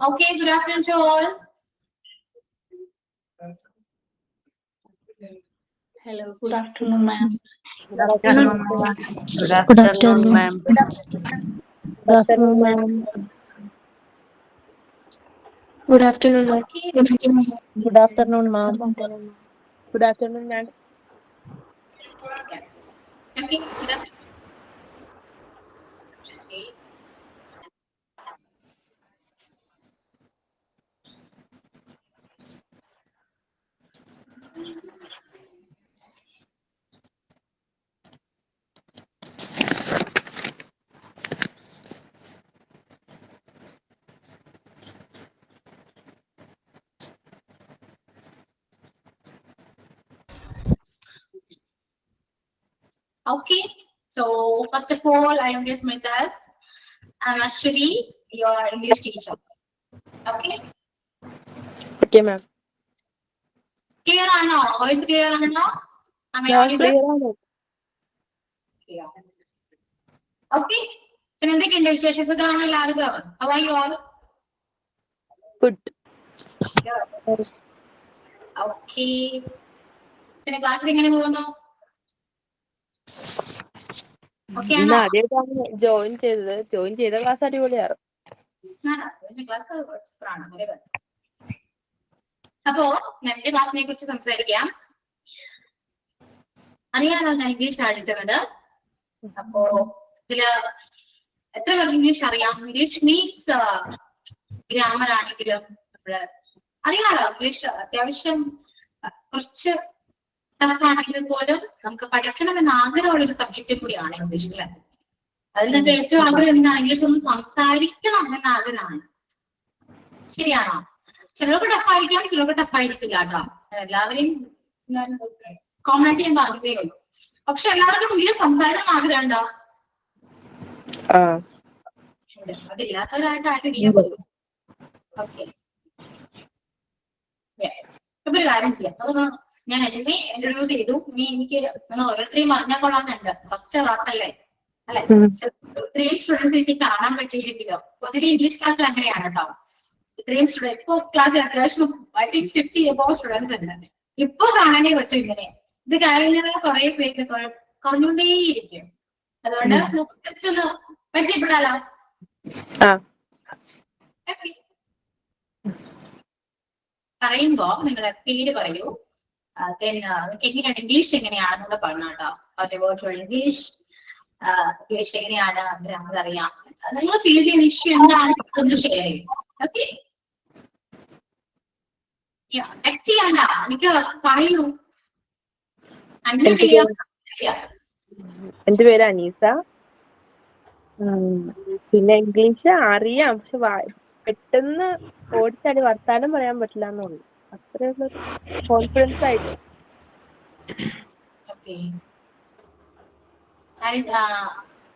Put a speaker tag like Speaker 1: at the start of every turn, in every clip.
Speaker 1: Okay, good afternoon to all.
Speaker 2: Hello, good afternoon, ma'am.
Speaker 3: Good afternoon, ma'am.
Speaker 4: Good afternoon, ma'am.
Speaker 3: Good afternoon, ma'am.
Speaker 2: Good afternoon, ma'am.
Speaker 1: Okay,
Speaker 3: Good afternoon, ma'am. Good afternoon, ma'am.
Speaker 1: okay, good afternoon. Just wait. Okay, so first of all, I introduce myself. I'm Ashwini, your English teacher. Okay,
Speaker 3: Okay, ma'am.
Speaker 1: clear or no? Voice clear or no? Am I
Speaker 3: Yeah,
Speaker 1: audible?
Speaker 3: clear.
Speaker 1: Clear. Okay, പിന്നെ എന്തൊക്കെയുണ്ട് വിശേഷം? സുഖമാണോ എല്ലാവർക്കും? How are you all?
Speaker 3: Good.
Speaker 1: Good. Okay. പിന്നെ ക്ലാസ്സിൽ എങ്ങനെ പോകുന്നു? Okay
Speaker 3: ഇന്ന്
Speaker 1: ആണോ?
Speaker 3: ആദ്യമായിട്ടാണ് ജോയിൻ ചെയ്ത ക്ലാസ് അടിപൊളിയാണ്.
Speaker 1: ക്ലാസ് സൂപ്പറാണ്. very good. അപ്പോ ഞാൻ എന്റെ ക്ലാസ്സിനെ കുറിച്ച് സംസാരിക്കാം. അറിയാലോ ഞാൻ ഇംഗ്ലീഷ് എടുക്കുന്നത്. അപ്പോ ഇതില് എത്ര പേർക്ക് ഇംഗ്ലീഷ് അറിയാം? ഇംഗ്ലീഷ് മീൻസ് ഗ്രാമർ ആണെങ്കിലും നമ്മള് അറിയാലോ ഇംഗ്ലീഷ് അത്യാവശ്യം കുറച്ച് ടഫ് ആണെങ്കിൽ പോലും നമുക്ക് പഠിക്കണമെന്ന് ആഗ്രഹമുള്ള ഒരു സബ്ജക്റ്റും കൂടിയാണ് ഇംഗ്ലീഷില്. അതിൽ നിങ്ങൾക്ക് ഏറ്റവും ആഗ്രഹം എന്താണ്? ഇംഗ്ലീഷ് ഒന്ന് സംസാരിക്കണം എന്ന ആഗ്രഹമാണ്. ശരിയാണോ? ചിലർക്ക് ടഫായിരിക്കാം, ചിലർക്ക് ടഫായിരിക്കില്ല കേട്ടോ. എല്ലാവരെയും കോമൺ ആയിട്ട് ഞാൻ പറഞ്ഞതേ ഉള്ളൂ. പക്ഷെ എല്ലാവർക്കും ഇംഗ്ലീഷ് സംസാരിക്കണം ആഗ്രഹം ഉണ്ടോ? അതില്ലാത്തവരായിട്ട് ആരും ഇല്ല പോലും. ഓക്കെ, അപ്പൊ ഒരു കാര്യം ചെയ്യാം. അപ്പൊ ഞാൻ എന്നെ ഇൻട്രൊഡ്യൂസ് ചെയ്തു. ഇനി എനിക്ക് ഓരോരുത്തരെയും അറിഞ്ഞാൽ കൊള്ളാന്നുണ്ട്. ഫസ്റ്റ് ക്ലാസ് അല്ലേ? അല്ലെ? ഇത്രയും സ്റ്റുഡൻസ് എനിക്ക് കാണാൻ പറ്റിയിട്ടില്ല. പൊതുവെ ഇംഗ്ലീഷ് ക്ലാസ്സിൽ അങ്ങനെയാണ് കേട്ടോ. ഇത്രയും സ്റ്റുഡൻസ് ഇപ്പൊ ക്ലാസ്സിൽ അത്യാവശ്യം ഐ തിങ്ക് 50 above സ്റ്റുഡൻസ് ഉണ്ട്. ഇപ്പൊ കാണാനേ പറ്റും ഇങ്ങനെ. ഇത് കഴിഞ്ഞാൽ കുറെ പേര് കുറഞ്ഞുകൊണ്ടേയിരിക്കും. അതുകൊണ്ട് നമുക്ക് ജസ്റ്റ് ഒന്ന് പരിചയപ്പെടാലോ. പറയുമ്പോ നിങ്ങളുടെ പേര് പറയൂ. എങ്ങനെയാണ് ഇംഗ്ലീഷ് എങ്ങനെയാണെന്നൂടെ പറഞ്ഞു കേട്ടോ. അതേപോലെ ഇംഗ്ലീഷ് ഇംഗ്ലീഷ് എങ്ങനെയാണ് ഗ്രാമർ അറിയാം. നിങ്ങൾ ഫീൽ ചെയ്യുന്ന ഇഷ്യൂ എന്താണ് ഒന്ന് ഷെയർ ചെയ്യും. ഓക്കെ, എനിക്ക് പറയൂ.
Speaker 3: എന്റെ പേര് അനീസ. പിന്നെ ഇംഗ്ലീഷ് അറിയാം, പക്ഷെ പെട്ടെന്ന് ഓടിച്ചാടി വർത്താനം പറയാൻ പറ്റില്ല എന്നുള്ളൂ. അത്രയുള്ള കോൺഫിഡൻസ് ആയിട്ട്.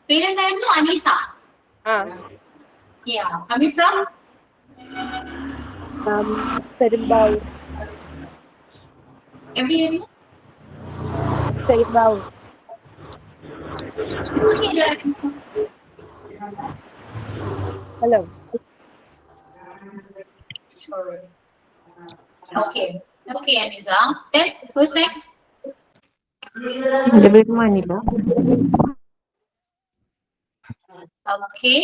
Speaker 1: പേരെന്തായിരുന്നു? അനീസ.
Speaker 3: പെരുമ്പാവൂർ.
Speaker 1: എവിടെയായിരുന്നു?
Speaker 3: Perumbavoor. Hello.
Speaker 1: Okay, Anisa. Then who's next?
Speaker 4: എന്റെ പേര് മനില.
Speaker 1: Okay.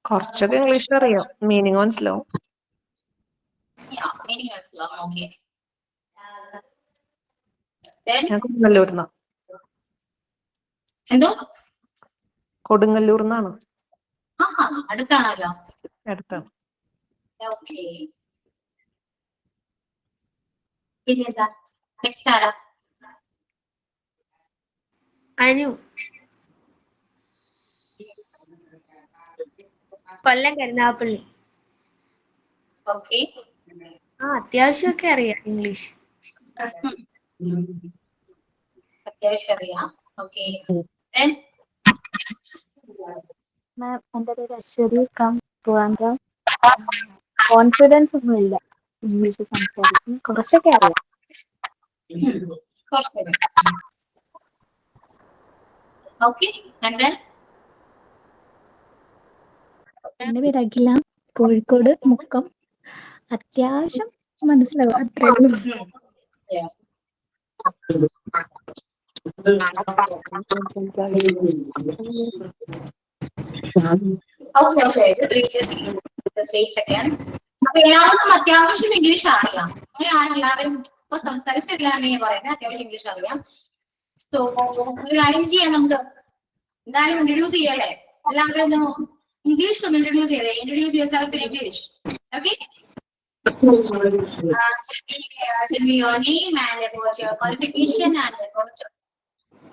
Speaker 4: കുറച്ചൊക്കെ ഇംഗ്ലീഷ് അറിയാം, മീനിങ് മനസ്സിലാവും.
Speaker 1: Yeah, meaning മനസ്സിലാവും. Okay. Then
Speaker 4: ഞാൻ കൊടുങ്ങല്ലൂർന്നാ.
Speaker 1: എന്തോ?
Speaker 4: കൊടുങ്ങല്ലൂർന്നാണ്.
Speaker 1: അടുത്താണല്ലോ.
Speaker 4: അടുത്താണ്.
Speaker 1: ഓക്കെ, പിന്നെന്താ നെക്സ്റ്റ് ആരാ?
Speaker 2: അനു. കൊല്ലം കരുനാഗപ്പള്ളി.
Speaker 1: ഓക്കെ,
Speaker 2: അത്യാവശ്യമൊക്കെ അറിയാം ഇംഗ്ലീഷ്.
Speaker 1: അത്യാവശ്യം അറിയാം. ഓക്കെ,
Speaker 5: മാം, എൻ്റെ പേര് അശ്വതി ഫ്രം ട്രിവാൻഡ്രം. കോൺഫിഡൻസ് ഒന്നുമില്ല ഇംഗ്ലീഷ് സംസാരിക്കും, കുറച്ചൊക്കെ അറിയാം.
Speaker 1: ഓക്കെ, and then
Speaker 5: എന്റെ പേര് അഖില, കോഴിക്കോട് മുക്കം. അത്യാവശ്യം മനസ്സിലാവും, അത്രേ ഉള്ളൂ.
Speaker 1: Yeah. Okay. Just wait second. അപ്പൊ എല്ലാവർക്കും അത്യാവശ്യം ഇംഗ്ലീഷ് അറിയാം. അങ്ങനെയാണ് എല്ലാവരും ഇപ്പൊ സംസാരിച്ച എല്ലാവരെയും പറയുന്നത് അത്യാവശ്യം ഇംഗ്ലീഷ് അറിയാം. സോ ഒരു കാര്യം ചെയ്യാം, നമുക്ക് എന്തായാലും ഇൻട്രൊഡ്യൂസ് ചെയ്യല്ലേ. എല്ലാവരും ഒന്ന് ഇംഗ്ലീഷ് ഒന്ന് introduce yourself in English. Okay? Tell me your name and about your qualification and about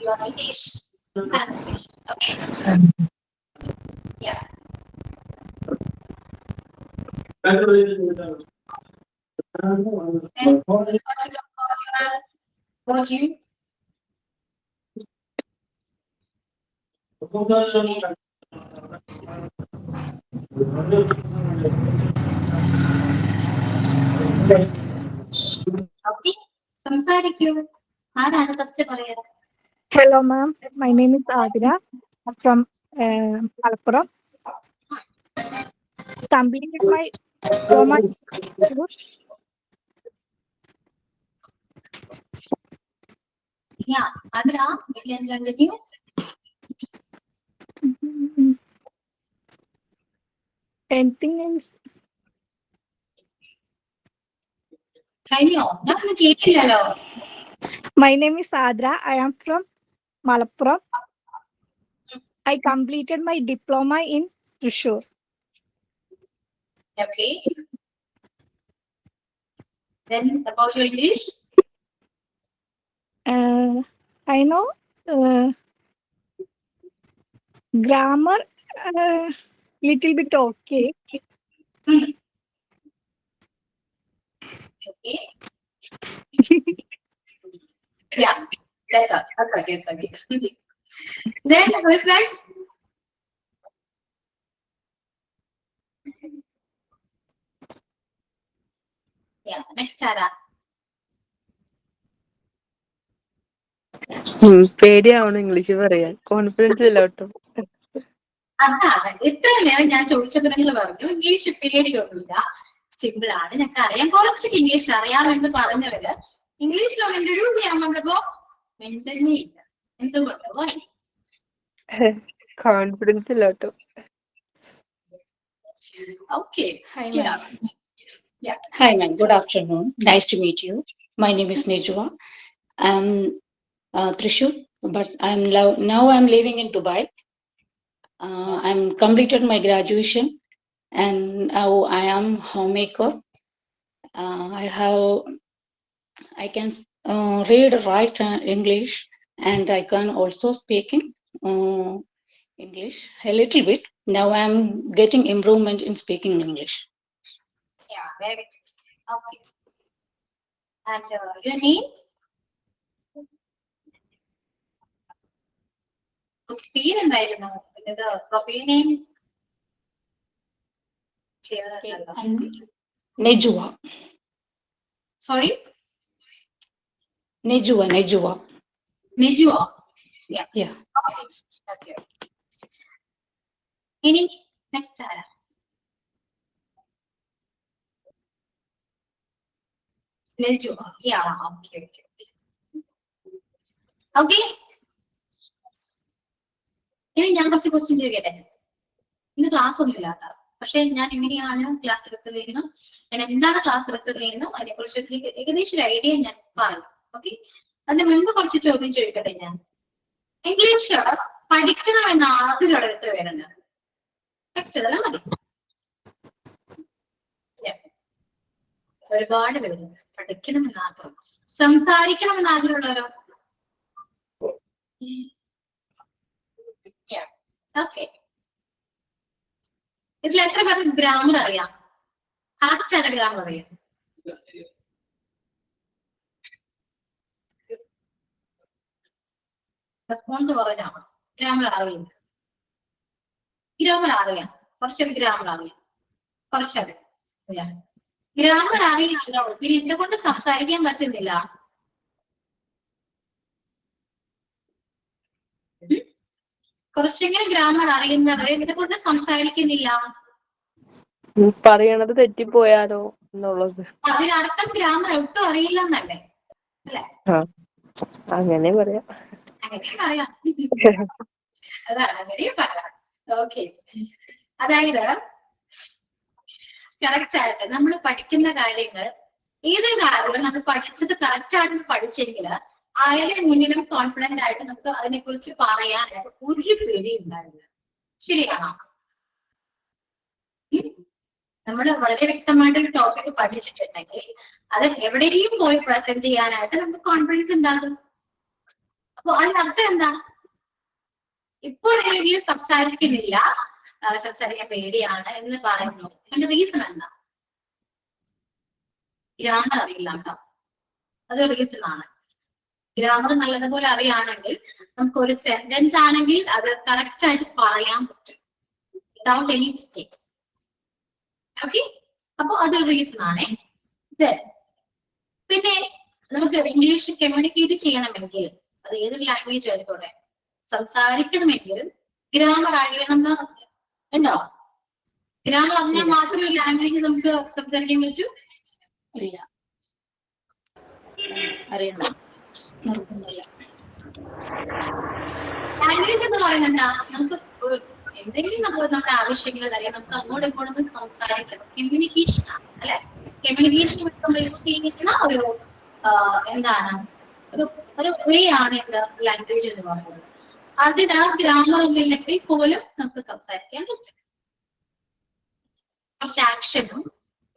Speaker 1: your English translation. Okay? Yeah. And what's about you? Okay, സംസാരിക്കൂ. ആരാണ് ഫസ്റ്റ് പറയാ?
Speaker 5: Hello, ma'am. My name is Adira. I'm from Malappuram. Completed my diploma.
Speaker 1: Yeah, Adira, we can learn with you.
Speaker 5: Anything else?
Speaker 1: കഴിഞ്ഞോ? ഞാനൊന്നും കേട്ടില്ലല്ലോ.
Speaker 5: My name is Adra. I am from Malappuram. I completed my diploma in Thrissur.
Speaker 1: Okay. Then about your English?
Speaker 5: I know grammar little bit okay.
Speaker 1: Okay. Yeah, that's all. Okay. Then who is next? Yeah, next Tara.
Speaker 3: പേടിയാവണം English പറയാൻ, confidence ഇല്ല കേട്ടോ.
Speaker 1: അതാണ് ഇത്ര നേരം ഞാൻ ചോദിച്ചപ്പോൾ നിങ്ങൾ പറഞ്ഞു ഇംഗ്ലീഷ് പേടിയൊന്നുമില്ല, സിമ്പിൾ ആണ്, ഞങ്ങൾക്ക് അറിയാം, കുറച്ചൊക്കെ ഇംഗ്ലീഷ് അറിയാമെന്ന് പറഞ്ഞവര് ഇംഗ്ലീഷിൽ ഒന്ന് ഇൻട്രൊഡ്യൂസ് ചെയ്യാൻ പറഞ്ഞപ്പോ മിണ്ടുന്നേ ഇല്ല. എന്തുകൊണ്ടോ?
Speaker 3: കോൺഫിഡൻസ് ഇല്ല കേട്ടോ.
Speaker 1: Okay.
Speaker 6: Hi,
Speaker 1: Yeah.
Speaker 6: ma'am.
Speaker 1: Yeah.
Speaker 6: Hi, ma'am. Good afternoon. Nice to meet you. My name is Nejwa. I'm Thrissur, but now I'm living in Dubai. I'm completed my graduation, and now I am homemaker. I can read, write English, and I can also speaking English a little bit. Now I'm getting improvement in speaking English.
Speaker 1: Yeah, very good. Okay. And your name? Okay, പേര് എന്തായിരുന്നു? ഇത് profile name clear അല്ലല്ലോ.
Speaker 6: Nejwa.
Speaker 1: Sorry?
Speaker 6: Nejwa.
Speaker 1: Nejwa. Yeah.
Speaker 6: Yeah.
Speaker 1: Okay. ഇനി next ആരാ? Nejwa. Yeah, okay. Okay. ഇനി ഞാൻ കുറച്ച് question ചോദിക്കട്ടെ. ഇന്ന് ക്ലാസ് ഒന്നും ഇല്ലാത്ത, പക്ഷെ ഞാൻ എങ്ങനെയാണ് ക്ലാസ് എടുക്കുന്നതെന്നും ഞാൻ എന്താണ് ക്ലാസ് എടുക്കുന്നതെന്നും അതിനെ കുറിച്ച് ഏകദേശം ഒരു ഐഡിയ ഞാൻ പറഞ്ഞു. ഓക്കെ, അതിന് മുൻപ് കുറച്ച് ചോദ്യം ചോദിക്കട്ടെ. ഞാൻ ഇംഗ്ലീഷ് പഠിക്കണമെന്ന് ആഗ്രഹം എടുത്ത് വരുന്നത് ടെക്സ്റ്റ് ഇതെല്ലാം മതി. ഒരുപാട് പേര് പഠിക്കണമെന്ന് ആഗ്രഹം, സംസാരിക്കണമെന്ന് ആഗ്രഹമുള്ളവരോ? ഓക്കെ, ഇതിൽ എത്ര പേർക്ക് ഗ്രാമർ അറിയാം? കറക്റ്റ് ആയിട്ട് ഗ്രാമർ അറിയാം? റെസ്പോൺസ് കുറഞ്ഞാണ്. ഗ്രാമർ അറിയില്ല. ഗ്രാമർ അറിയാം, കുറച്ചൊക്കെ ഗ്രാമർ അറിയാം, കുറച്ചൊക്കെ ഗ്രാമർ അറിയാമല്ലോ. പിന്നെ എന്തുകൊണ്ട് സംസാരിക്കാൻ പറ്റുന്നില്ല? കുറച്ചെങ്കിലും ഗ്രാമർ അറിയുന്നവരെ എന്തുകൊണ്ട് സംസാരിക്കുന്നില്ല?
Speaker 3: പറയണത് തെറ്റിപ്പോയാലോ എന്നുള്ളത്.
Speaker 1: അതിനർത്ഥം ഗ്രാമർ ഒട്ടും അറിയില്ല എന്നല്ലേ, അല്ലെ?
Speaker 3: ആ അങ്ങനെ പറയാം.
Speaker 1: അങ്ങനെയും പറയാം. അതാണ്, അങ്ങനെയും പറയാം. ഓക്കെ, അതായത് കറക്റ്റ് ആയിട്ട് നമ്മൾ പഠിക്കുന്ന കാര്യങ്ങൾ, ഏതൊരു കാര്യങ്ങളും നമ്മൾ പഠിച്ചത് കറക്റ്റ് ആയിട്ട് പഠിച്ചെങ്കിൽ ആരുടെ മുന്നിലും കോൺഫിഡന്റ് ആയിട്ട് നമുക്ക് അതിനെ കുറിച്ച് പറയാനായിട്ട് ഒരു പേടിയും ഉണ്ടാവില്ല. ശരിയാണോ? നമ്മൾ വളരെ വ്യക്തമായിട്ടൊരു ടോപ്പിക് പഠിച്ചിട്ടുണ്ടെങ്കിൽ അത് എവിടെയും പോയി പ്രസന്റ് ചെയ്യാനായിട്ട് നമുക്ക് കോൺഫിഡൻസ് ഉണ്ടാകും. അപ്പൊ അതിനർത്ഥം എന്താണ്? ഇപ്പൊ രീതിയിൽ സംസാരിക്കുന്നില്ല, സംസാരിക്കാൻ പേടിയാണ് എന്ന് പറയുന്നു. അതിന്റെ റീസൺ എന്താ? ഗ്രാമർ അറിയില്ല കേട്ടോ, അതൊരു റീസൺ ആണ്. ഗ്രാമർ നല്ലതുപോലെ അറിയാണെങ്കിൽ നമുക്ക് ഒരു സെന്റൻസ് ആണെങ്കിൽ അത് കറക്റ്റ് ആയിട്ട് പറയാൻ പറ്റും വിതൗട്ട് എനി മിസ്റ്റേക്സ്. ഓക്കെ, അപ്പൊ അതൊരു റീസൺ ആണ്. പിന്നെ നമുക്ക് ഇംഗ്ലീഷ് കമ്മ്യൂണിക്കേറ്റ് ചെയ്യണമെങ്കിൽ, അത് ഏതൊരു ലാംഗ്വേജ് ആയിക്കോട്ടെ, സംസാരിക്കണമെങ്കിൽ ഗ്രാമർ അറിയണമെന്ന് ഉണ്ടോ? ഗ്രാമർ അറിഞ്ഞാൽ മാത്രമേ ഒരു ലാംഗ്വേജ് നമുക്ക് സംസാരിക്കാൻ പറ്റൂ?
Speaker 6: ഇല്ല, അറിയണം, നിർബന്ധമില്ല.
Speaker 1: ലാംഗ്വേജ് എന്ന് പറയുന്നത് എന്താ? നമുക്ക് എന്തെങ്കിലും നമ്മുടെ ആവശ്യങ്ങൾ അല്ലെങ്കിൽ നമുക്ക് അങ്ങോട്ടും ഇങ്ങോട്ടും സംസാരിക്കണം, കമ്മ്യൂണിക്കേഷൻ ആണ്, അല്ലെ? കമ്മ്യൂണിക്കേഷൻ നമ്മൾ യൂസ് ചെയ്യുന്ന ഒരു എന്താണ്, ഒരു വേ ആണ് എന്ത് ലാംഗ്വേജ് എന്ന് പറയുന്നത്. അതിന് ഗ്രാമർ ഒന്നും ഇല്ലെങ്കിൽ പോലും നമുക്ക് സംസാരിക്കാൻ പറ്റും. കുറച്ച് ആക്ഷനും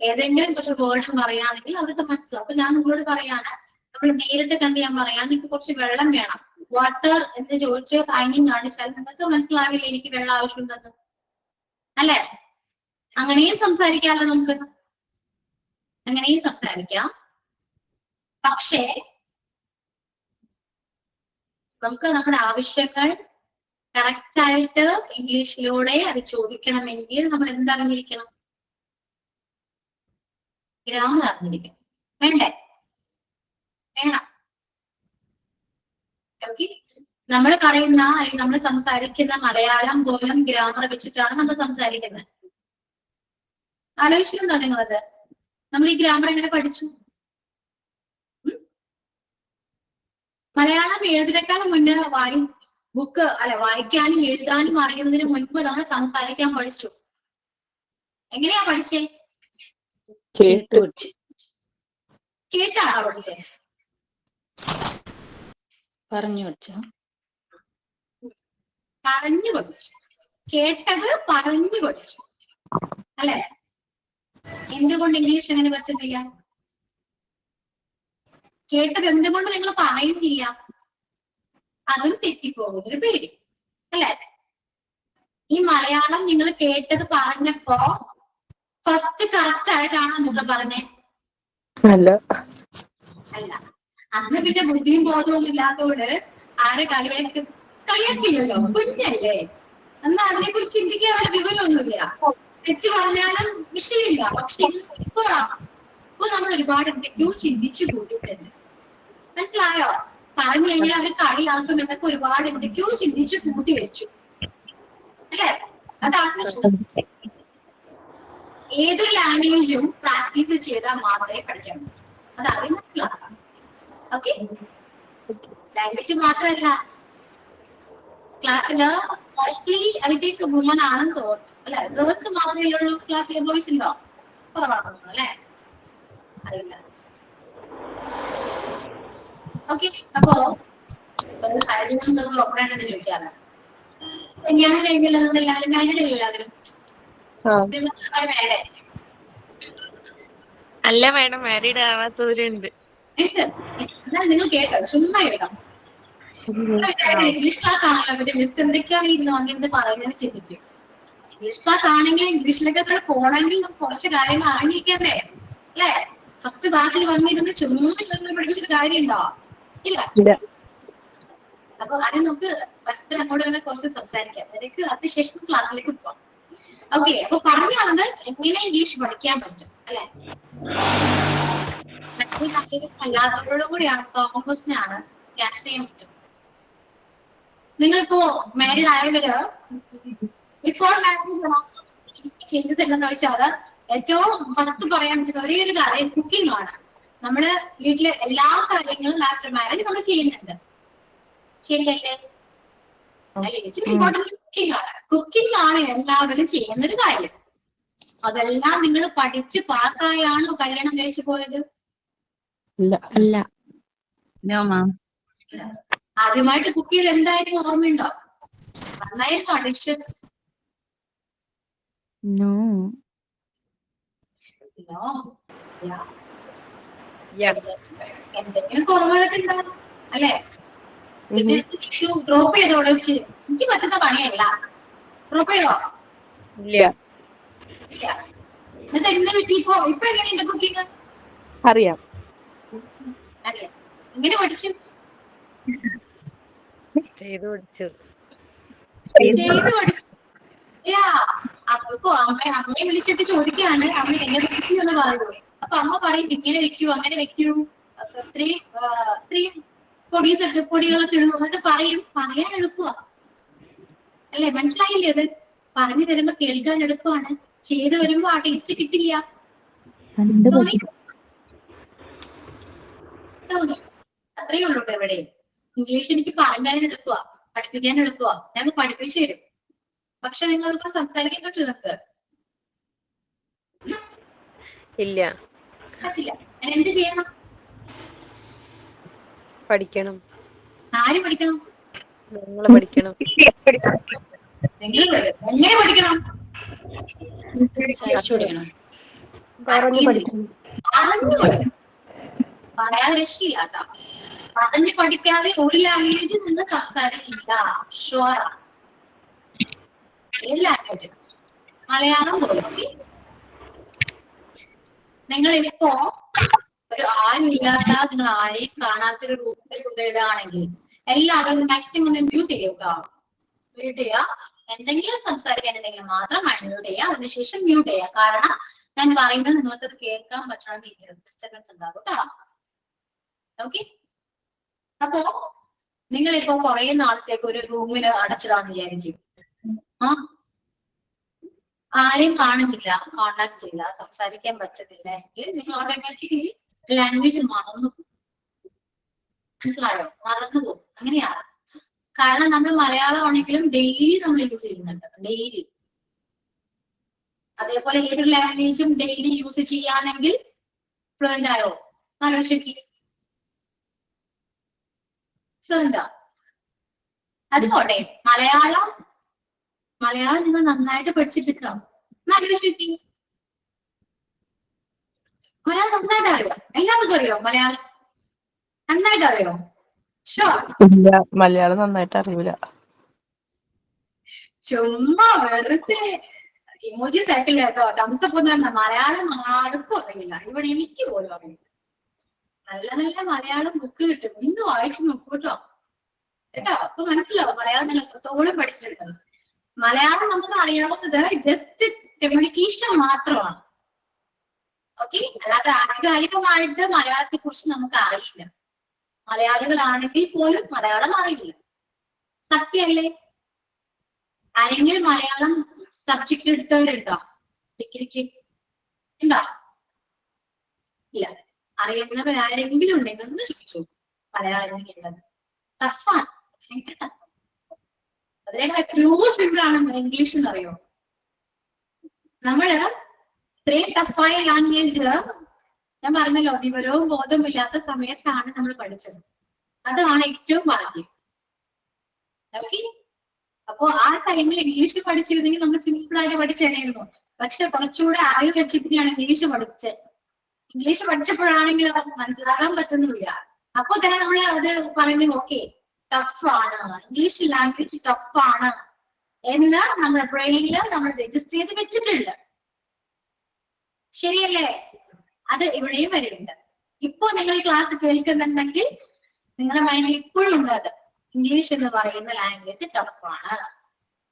Speaker 1: ഏതെങ്കിലും കുറച്ച് വേർഡും പറയുകയാണെങ്കിൽ അവർക്ക് മനസ്സിലാവും. അപ്പൊ ഞാൻ നിങ്ങളോട് പറയാണ്, നമ്മൾ നേരിട്ട് കണ്ട് ഞാൻ പറയാൻ, എനിക്ക് കുറച്ച് വെള്ളം വേണം, വാട്ടർ എന്ന് ചോദിച്ച് കൈയും കാണിച്ചാൽ നിങ്ങൾക്ക് മനസ്സിലാവില്ല എനിക്ക് വെള്ളം ആവശ്യമുണ്ടെന്ന്, അല്ലെ? അങ്ങനെയും സംസാരിക്കാമല്ലോ നമുക്ക്, അങ്ങനെയും സംസാരിക്കാം. പക്ഷേ നമുക്ക് നമ്മുടെ ആവശ്യങ്ങൾ കറക്റ്റ് ആയിട്ട് ഇംഗ്ലീഷിലൂടെ അത് ചോദിക്കണമെങ്കിൽ നമ്മൾ എന്തറിഞ്ഞിരിക്കണം? ഗ്രാമർ അറിഞ്ഞിരിക്കണം. വേണ്ടേ? വേണം. ഓക്കെ, നമ്മൾ പറയുന്ന അല്ലെങ്കിൽ നമ്മൾ സംസാരിക്കുന്ന മലയാളം പോലും ഗ്രാമർ വെച്ചിട്ടാണ് നമ്മൾ സംസാരിക്കുന്നത്. ആലോചിച്ചിട്ടുണ്ടോ നിങ്ങളത്? നമ്മൾ ഈ ഗ്രാമർ എങ്ങനെ പഠിച്ചു? മലയാളം എഴുതിനേക്കാളും മുന്നേ ബുക്ക് വായിക്കാനും എഴുതാനും അറിയുന്നതിന് മുൻപ് നമ്മൾ സംസാരിക്കാൻ പഠിച്ചു. എങ്ങനെയാ പഠിച്ചേ?
Speaker 6: കേട്ട് പഠിച്ചു.
Speaker 1: കേട്ടാണോ പഠിച്ചേ?
Speaker 6: പറഞ്ഞു പഠിച്ചു.
Speaker 1: പറഞ്ഞു പഠിച്ചു. കേട്ടത് പറഞ്ഞു പഠിച്ചു, അല്ലെ? എന്തുകൊണ്ട് ഇംഗ്ലീഷ് അങ്ങനെ പറ്റുന്നില്ല? കേട്ടത് എന്തുകൊണ്ട് നിങ്ങൾ പറയുന്നില്ല? അതും തെറ്റിപ്പോകുന്നൊരു പേടി, അല്ലെ? ഈ മലയാളം നിങ്ങൾ കേട്ടത് പറഞ്ഞപ്പോ ഫസ്റ്റ് കറക്റ്റ് ആയിട്ടാണോ നിങ്ങൾ പറഞ്ഞേ?
Speaker 3: അല്ല,
Speaker 1: അല്ല. അന്ന് പിന്നെ ബുദ്ധിയും ബോധവും ഇല്ലാത്തതുകൊണ്ട് ആരെ കളിയാക്കില്ലല്ലോ, കുഞ്ഞല്ലേ, എന്നാ അതിനെ കുറിച്ച് ചിന്തിക്കാനുള്ള വിവരമൊന്നുമില്ല. തെറ്റ് പറഞ്ഞാലും വിഷയമില്ല. പക്ഷെ ഇപ്പോഴാണ്, ഇപ്പൊ നമ്മൾ ഒരുപാട് എന്തൊക്കെയോ ചിന്തിച്ചു കൂട്ടിയിട്ടുണ്ട്. മനസ്സിലായോ? പറഞ്ഞു കഴിഞ്ഞാൽ അവർ കളിയാക്കും എന്നൊക്കെ ഒരുപാട് എന്തൊക്കെയോ ചിന്തിച്ചു കൂട്ടി വെച്ചു, അല്ലെ? അതാണ് പ്രശ്നം. ഏതൊരു ലാംഗ്വേജും പ്രാക്ടീസ് ചെയ്താൽ മാത്രമേ പഠിക്കാൻ പറ്റൂ. അത് ആദ്യം മനസ്സിലാക്കാം. ഓക്കെ, ലാംഗ്വേജ് മാത്രമല്ല, ക്ലാസ്സില് മോസ്റ്റ്ലി അതിലേക്ക് വുമൺ ആണെന്ന് തോന്നുന്നു, അല്ലെ? ഗേൾസ് മാത്രമേ ഉള്ളൂ ക്ലാസ്സിലെ, ബോയ്സ് ഉണ്ടോ? കുറവാണെന്ന്, അല്ലെ? അറിയില്ല. ഓക്കെ, അപ്പോ ഓപ്പറേറ്റർ ചോദിക്കാറ്, ഞാൻ കഴിഞ്ഞില്ല എല്ലാവരും മാരീഡ് എല്ലാവരും മാരീഡ്
Speaker 2: അല്ല മേഡം, മാരീഡ് ആവാത്തവരുണ്ട്.
Speaker 1: എന്നാൽ നിങ്ങൾ കേട്ടോ, ചുമ്മാ കേൾക്കാം. ഇംഗ്ലീഷ് ക്ലാസ് ആണല്ലോ, പിന്നെ മിസ് എന്തൊക്കെയാണ് ഇരുന്നു അങ്ങനെ പറയുന്നത് ചിന്തിക്കും. ഇംഗ്ലീഷ് ക്ലാസ് ആണെങ്കിൽ ഇംഗ്ലീഷിലൊക്കെ പോണെങ്കിൽ കുറച്ച് കാര്യങ്ങൾ അറിഞ്ഞിരിക്കണ്ടേ, അല്ലെ? ഫസ്റ്റ് ക്ലാസ്സിൽ വന്നിരുന്ന് ചുമ്മാ പഠിപ്പിച്ചിട്ട് കാര്യമുണ്ടോ? ഇല്ല. അപ്പൊ അത് നമുക്ക് ഫസ്റ്റ് അങ്ങോട്ട് തന്നെ കുറച്ച് സംസാരിക്കാം, എനിക്ക് അതിനുശേഷം ക്ലാസ്സിലേക്ക് പോവാം. ഓക്കെ, അപ്പൊ പറഞ്ഞു വന്നത് എങ്ങനെ ഇംഗ്ലീഷ് പഠിക്കാൻ പറ്റും, അല്ലെ? അല്ലാത്തവരോടും കൂടിയാണ്, കോമൺ ക്വസ്റ്റ്യൻ ആണ്, ക്യാൻസൽ ചെയ്യാൻ പറ്റും. നിങ്ങളിപ്പോ മാരീഡ് ആയവര് ബിഫോർ മാരേജ് ചേഞ്ചസ് എന്താന്ന് വെച്ചാൽ ഏറ്റവും ഫസ്റ്റ് പറയാൻ പറ്റുന്ന ഒരേ ഒരു കാര്യം കുക്കിംഗ് ആണ്. നമ്മുടെ വീട്ടിലെ എല്ലാ കാര്യങ്ങളും ആഫ്റ്റർ മാരേജ് നമ്മൾ ചെയ്യുന്നുണ്ട്, ശരിയല്ലേ? അല്ലെ? ഏറ്റവും ഇമ്പോർട്ടന്റ് കുക്കിംഗ് ആണ്. കുക്കിംഗ് ആണ് എല്ലാവരും ചെയ്യുന്ന ഒരു കാര്യം. അതെല്ലാം നിങ്ങൾ പഠിച്ച് പാസ്സായാണോ കല്യാണം കഴിച്ചു പോയത്?
Speaker 4: അല്ല.
Speaker 1: ആദ്യമായിട്ട് കുക്ക് ചെയ്ത് എന്തായിരുന്നു ഓർമ്മയുണ്ടോ? നന്നായിരുന്നു ഡിഷ്? എന്തെങ്കിലും കുറവുകളൊക്കെ ഉണ്ടാവും അല്ലെ? പിന്നെ ചെയ്തു ഡ്രോപ്പ് ചെയ്തോടെ വെച്ച് എനിക്ക് പറ്റുന്ന പണിയല്ല. ഡ്രോപ്പ് ചെയ്തോ?
Speaker 3: ഇല്ല.
Speaker 1: ഇല്ല. എന്നിട്ട് എന്ത് പറ്റി? ഇപ്പൊ എങ്ങനെയുണ്ട് കുക്കിംഗ്?
Speaker 3: അറിയാം.
Speaker 1: അറിയാം. എങ്ങനെ പഠിച്ചു?
Speaker 2: ചെയ്തു പഠിച്ചു.
Speaker 1: ചെയ്ത് പഠിച്ചു. അപ്പൊ അമ്മയെ വിളിച്ചിട്ട് ചോദിക്കുകയാണ്, അമ്മ എന്റെ റെസിപ്പി ഒന്ന് പറയൂ. അപ്പൊ അമ്മ പറയും ഇങ്ങനെ വെക്കൂ, അങ്ങനെ വെക്കൂ, ഇത്രയും പൊടികളൊക്കെ ഇടുന്നു എന്നൊക്കെ പറയും. പറയാൻ എളുപ്പമാ അല്ലെ? മനസ്സിലായില്ലേ? അത് പറഞ്ഞു തരുമ്പോ കേൾക്കാൻ എളുപ്പമാണ്, ചെയ്ത് വരുമ്പോ ആ ടേസ്റ്റ് കിട്ടില്ല. അത്രയേ ഉള്ളൂ ഇവിടെ. ഇംഗ്ലീഷ് എനിക്ക് പറഞ്ഞാൽ എളുപ്പമാ, പഠിപ്പിക്കാൻ എളുപ്പമാ. ഞാൻ പഠിപ്പിച്ചു തരും. പക്ഷെ നിങ്ങളിപ്പോ സംസാരിക്കാൻ പറ്റുമോ? നിങ്ങൾക്ക്
Speaker 2: ഇല്ല.
Speaker 1: പറ്റില്ല. ഞാൻ എന്ത് ചെയ്യണം?
Speaker 2: പഠിക്കണം.
Speaker 1: ആര് പഠിക്കണം?
Speaker 2: നിങ്ങൾ പഠിക്കണം.
Speaker 1: നിങ്ങൾ എങ്ങനെ പഠിക്കണം?
Speaker 3: പറഞ്ഞു പഠിക്കണം.
Speaker 1: പറയാതെ രക്ഷയില്ല കേട്ടോ. പറഞ്ഞ് പഠിക്കാതെ ഒരു ലാംഗ്വേജ് നിങ്ങൾ സംസാരിക്കില്ല. ഷുവറാണ്. ഏത് ലാംഗ്വേജ്? മലയാളം പോലും. നിങ്ങൾ ഇപ്പോ ഒരു ആരും ഇല്ലാത്ത, നിങ്ങൾ ആരെയും കാണാത്തൊരു റൂമിൽ കൊണ്ടിടുകയാണെങ്കിൽ എല്ലാവരും മാക്സിമം ഒന്ന് മ്യൂട്ട് ചെയ്യുക. മ്യൂട്ട് ചെയ്യുക. എന്തെങ്കിലും സംസാരിക്കാനുണ്ടെങ്കിൽ മാത്രം മ്യൂട്ട് ചെയ്യുക. അതിനുശേഷം മ്യൂട്ട് ചെയ്യുക. കാരണം ഞാൻ പറയുന്നത് നിങ്ങൾക്കത് കേൾക്കാൻ പറ്റാണ്ടിരിക്കും, ഡിസ്റ്റർബൻസ് ഉണ്ടാകും കേട്ടോ. ഓക്കെ? അപ്പോ നിങ്ങളിപ്പോ കുറെ നാളത്തേക്ക് ഒരു റൂമില് അടച്ചിടാന്ന് വിചാരിക്കും. ആരെയും കാണുന്നില്ല, കോണ്ടാക്ട് ചെയ്യില്ല, സംസാരിക്കാൻ പറ്റുന്നില്ല എങ്കിൽ നിങ്ങൾ ഓട്ടോമാറ്റിക്കലി ലാംഗ്വേജ് മറന്നു പോകും. മനസ്സിലായോ? മറന്നു പോകും. അങ്ങനെയാണ്. കാരണം നമ്മൾ മലയാളം ആണെങ്കിലും ഡെയിലി നമ്മൾ യൂസ് ചെയ്യുന്നുണ്ട്, ഡെയിലി. അതേപോലെ ഏതൊരു ലാംഗ്വേജും ഡെയിലി യൂസ് ചെയ്യാണെങ്കിൽ ഫ്ലുവന്റ് ആയോ? ആലോചിക്ക്. ഫ്ലുവന്റ്. അതുപോലെ മലയാളം നിങ്ങൾ നന്നായിട്ട് പഠിച്ചിട്ടുണ്ടാവും. ആലോചിക്ക്. മലയാളം നന്നായിട്ട് അറിയാം. എല്ലാവർക്കും അറിയോ മലയാളം? നന്നായിട്ട് അറിയോ? ഷുവർ.
Speaker 4: ഇല്ല, മലയാളം നന്നായിട്ട് അറിയില്ല.
Speaker 1: ചുമ്മാ വെറുതെ ഇമോജി സൈക്കിൾ കേട്ടോ. തംസപ്പ് എന്ന് പറഞ്ഞാൽ മലയാളം ആർക്കും അറിയില്ല. ഇവിടെ എനിക്ക് പോലും അറിയില്ല. നല്ല നല്ല മലയാളം ബുക്ക് കിട്ടും, ഇന്ന് വായിച്ചു നോക്കൂ കേട്ടോ. അപ്പൊ മനസ്സിലാവും മലയാളം നിങ്ങൾ എത്രത്തോളം പഠിച്ചെടുക്കുന്നത്. മലയാളം നമുക്ക് അറിയാവുന്നത് ജസ്റ്റ് കമ്മ്യൂണിക്കേഷൻ മാത്രമാണ്. ഓക്കെ? അല്ലാതെ ആധികാരികമായിട്ട് മലയാളത്തെ കുറിച്ച് നമുക്ക് അറിയില്ല. മലയാളികളാണെങ്കിൽ പോലും മലയാളം അറിയില്ല. സത്യമല്ലേ? ആരെങ്കിലും മലയാളം സബ്ജക്ട് എടുത്തവരുണ്ടോ ഡിഗ്രിക്ക്? ഉണ്ടോ? ഇല്ല. അറിയുന്നവരാരെങ്കിലും ഉണ്ടെങ്കിൽ ഒന്ന് ചോദിച്ചു. മലയാളം എങ്ങനെയുള്ളത്? ടഫാണ്, ഭയങ്കര ടഫ്. അതിനേക്കാൾ എത്രയോ സിമ്പിൾ ആണ് ഇംഗ്ലീഷ് എന്നറിയോ? നമ്മള് ഇത്രയും ടഫായ ലാംഗ്വേജ് ഞാൻ പറഞ്ഞല്ലോ, വിവരവും ബോധവും ഇല്ലാത്ത സമയത്താണ് നമ്മൾ പഠിച്ചത്. അതാണ് ഏറ്റവും ഭാഗ്യം. ഓക്കെ? അപ്പോ ആ ടൈമിൽ ഇംഗ്ലീഷ് പഠിച്ചിരുന്നെങ്കിൽ നമ്മൾ സിമ്പിൾ ആയിട്ട് പഠിച്ചേനായിരുന്നു. പക്ഷെ കുറച്ചുകൂടെ അറിവ് വെച്ചിട്ടാണ് ഇംഗ്ലീഷ് പഠിച്ചത്. ഇംഗ്ലീഷ് പഠിച്ചപ്പോഴാണെങ്കിൽ അവർക്ക് മനസ്സിലാക്കാൻ പറ്റുന്നില്ല. അപ്പൊ തന്നെ നമ്മൾ അത് പറയുന്നത് ഓക്കെ ടഫാണ്, ഇംഗ്ലീഷ് ലാംഗ്വേജ് ടഫാണ് എന്ന് നമ്മുടെ ബ്രെയിനിൽ നമ്മൾ രജിസ്റ്റർ ചെയ്ത് വെച്ചിട്ടുണ്ട്. ശരിയല്ലേ? അത് ഇവിടെയും വരുന്നുണ്ട്. ഇപ്പോ നിങ്ങൾ ഈ ക്ലാസ് കേൾക്കുന്നുണ്ടെങ്കിൽ നിങ്ങളുടെ മൈൻഡിൽ ഇപ്പോഴും ഉണ്ട് അത്. ഇംഗ്ലീഷ് എന്ന് പറയുന്ന ലാംഗ്വേജ് ടഫാണ്,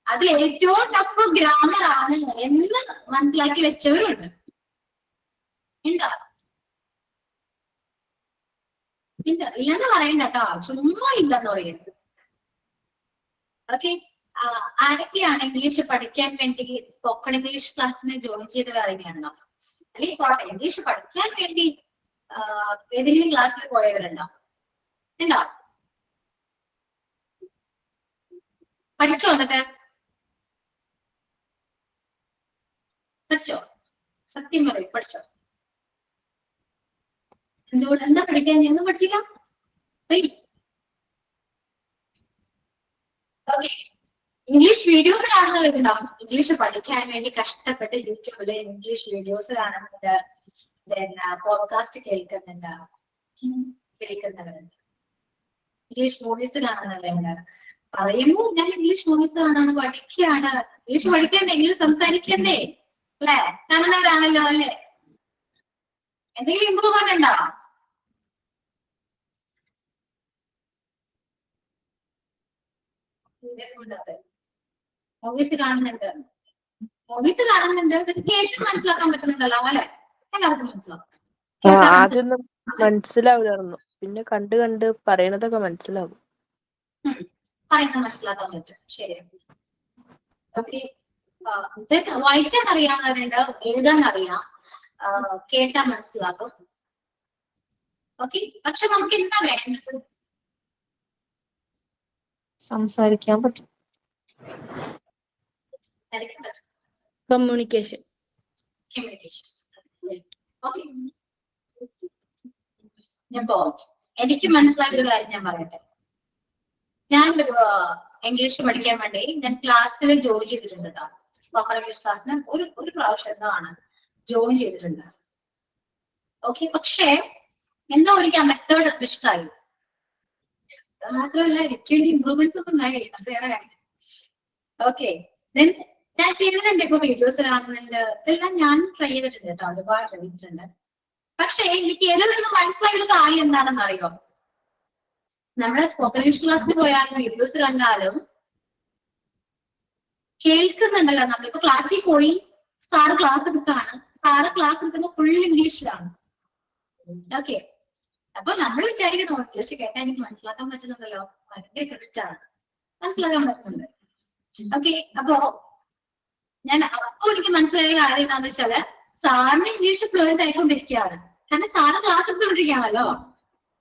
Speaker 1: അത് ഏറ്റവും ടഫ് ഗ്രാമർ ആണ് എന്ന് മനസ്സിലാക്കി വെച്ചവരുണ്ട്. ഉണ്ടോ? ഇല്ലെന്ന് പറയണ്ട കേട്ടോ, ചുമ്മാ ഇല്ലെന്ന് പറയുന്നത്. ഓക്കെ? ആരൊക്കെയാണ് ഇംഗ്ലീഷ് പഠിക്കാൻ വേണ്ടി സ്പോക്കൺ ഇംഗ്ലീഷ് ക്ലാസ്സിന് ജോയിൻ ചെയ്ത് പറയുകയാണോ? അല്ലെങ്കിൽ പോട്ടെ, ഇംഗ്ലീഷ് പഠിക്കാൻ വേണ്ടി ഏതെങ്കിലും ക്ലാസ്സിൽ പോയവരുണ്ടോ? ഉണ്ടോ? പഠിച്ചോ? എന്നിട്ട് പഠിച്ചോ? സത്യം പറയും, പഠിച്ചോ? എന്തുകൊണ്ട്? എന്താ പഠിക്കാൻ? ഒന്നും പഠിച്ചില്ല? ഓക്കെ, ഇംഗ്ലീഷ് വീഡിയോസ് കാണുന്നവരുണ്ടാവും. ഇംഗ്ലീഷ് പഠിക്കാൻ വേണ്ടി കഷ്ടപ്പെട്ട് യൂട്യൂബില് ഇംഗ്ലീഷ് വീഡിയോസ് കാണുന്നുണ്ട്, പോഡ്കാസ്റ്റ് കേൾക്കുന്നുണ്ട്, ഇംഗ്ലീഷ് മൂവീസ് കാണുന്നവരുണ്ട്. പറയുമ്പോ ഞാൻ ഇംഗ്ലീഷ് മൂവീസ് കാണാണ്, പഠിക്കുകയാണ്. ഇംഗ്ലീഷ് പഠിക്കണ്ടേ? ഇംഗ്ലീഷ് സംസാരിക്കണ്ടേ? അല്ലെ? കാണുന്നവരാണല്ലോ അല്ലേ? എന്തെങ്കിലും ഇമ്പ്രൂവ്മെന്റ് ഉണ്ടോ? മൂവീസ് കാണുന്നുണ്ട്, ഇതൊക്കെ കേട്ട് മനസ്സിലാക്കാൻ പറ്റുന്നുണ്ടല്ലോ അല്ലെ? എല്ലാവർക്കും മനസ്സിലാവും.
Speaker 4: ആദ്യമൊന്നും മനസ്സിലാവില്ലായിരുന്നു, പിന്നെ കണ്ട് കണ്ട് പറയണതൊക്കെ മനസ്സിലാവും.
Speaker 1: പറയുന്നത് മനസ്സിലാക്കാൻ പറ്റും. ശരി. ഓക്കെ, വായിക്കാൻ അറിയാവുന്നവരുണ്ട്, എഴുതാൻ അറിയാം, കേട്ടാ മനസ്സിലാക്കും. ഓക്കെ, പക്ഷെ നമുക്ക് എന്താ വേണ്ടത്?
Speaker 7: സംസാരിക്കാൻ പറ്റും. കമ്മ്യൂണിക്കേഷൻ.
Speaker 1: ഓക്കെ, അപ്പോ എനിക്ക് മനസ്സിലായ ഒരു കാര്യം ഞാൻ പറയട്ടെ. ഞാൻ ഇംഗ്ലീഷ് പഠിക്കാൻ വേണ്ടി ഞാൻ ക്ലാസ്സിൽ ജോയിൻ ചെയ്തിട്ടുണ്ട് കേട്ടോ. സ്പോക്കൺ ഇംഗ്ലീഷ് ക്ലാസ്സിന് ഒരു പ്രാവശ്യം എന്താണ് ജോയിൻ ചെയ്തിട്ടുണ്ട്. ഓക്കെ, പക്ഷേ എന്തോ എനിക്ക് ആ മെത്തേഡ് അത്ര ഇഷ്ടമായി. മാത്രമല്ല എനിക്ക് വേണ്ടി ഇമ്പ്രൂവ്മെന്റ്സ് ഒന്നും ഉണ്ടായില്ല, വേറെ കാര്യം. ഓക്കെ, ഞാൻ ചെയ്തിട്ടുണ്ട്, ഇപ്പൊ വീഡിയോസ് കാണുന്നുണ്ട്, ഇതെല്ലാം ഞാൻ ട്രൈ ചെയ്തിട്ടുണ്ട് കേട്ടോ, ഒരുപാട് ട്രൈ ചെയ്തിട്ടുണ്ട്. പക്ഷെ എനിക്ക് ഇതിൽ നിന്ന് മനസ്സിലായ ഒരു കാര്യം എന്താണെന്ന് അറിയോ? നമ്മുടെ സ്പോക്കൺ ഇംഗ്ലീഷ് ക്ലാസ്സിൽ പോയാലും വീഡിയോസ് കണ്ടാലും കേൾക്കുന്നുണ്ടല്ലോ. നമ്മളിപ്പോ ക്ലാസ്സിൽ പോയി സാറ് ക്ലാസ് എടുക്കാണ്, സാറ് ക്ലാസ് എടുക്കുന്നത് ഫുൾ ഇംഗ്ലീഷിലാണ്. ഓക്കെ, അപ്പൊ നമ്മൾ വിചാരിക്കുന്നു ഇംഗ്ലീഷ് കേട്ടാൽ എനിക്ക് മനസ്സിലാക്കാൻ പറ്റുന്നുണ്ടല്ലോ, ഭയങ്കര ക്രെഡിറ്റ് ആണ്, മനസ്സിലാക്കാൻ പറ്റുന്നുണ്ട്. ഓക്കെ, അപ്പോ എനിക്ക് മനസ്സിലായ കാര്യം എന്താണെന്ന് വെച്ചാല് സാറിന് ഇംഗ്ലീഷ് ഫ്ലുവന്റ് ആയിക്കൊണ്ടിരിക്കുകയാണ്. കാരണം സാറ് ക്ലാസ് എടുത്തുകൊണ്ടിരിക്കുകയാണല്ലോ,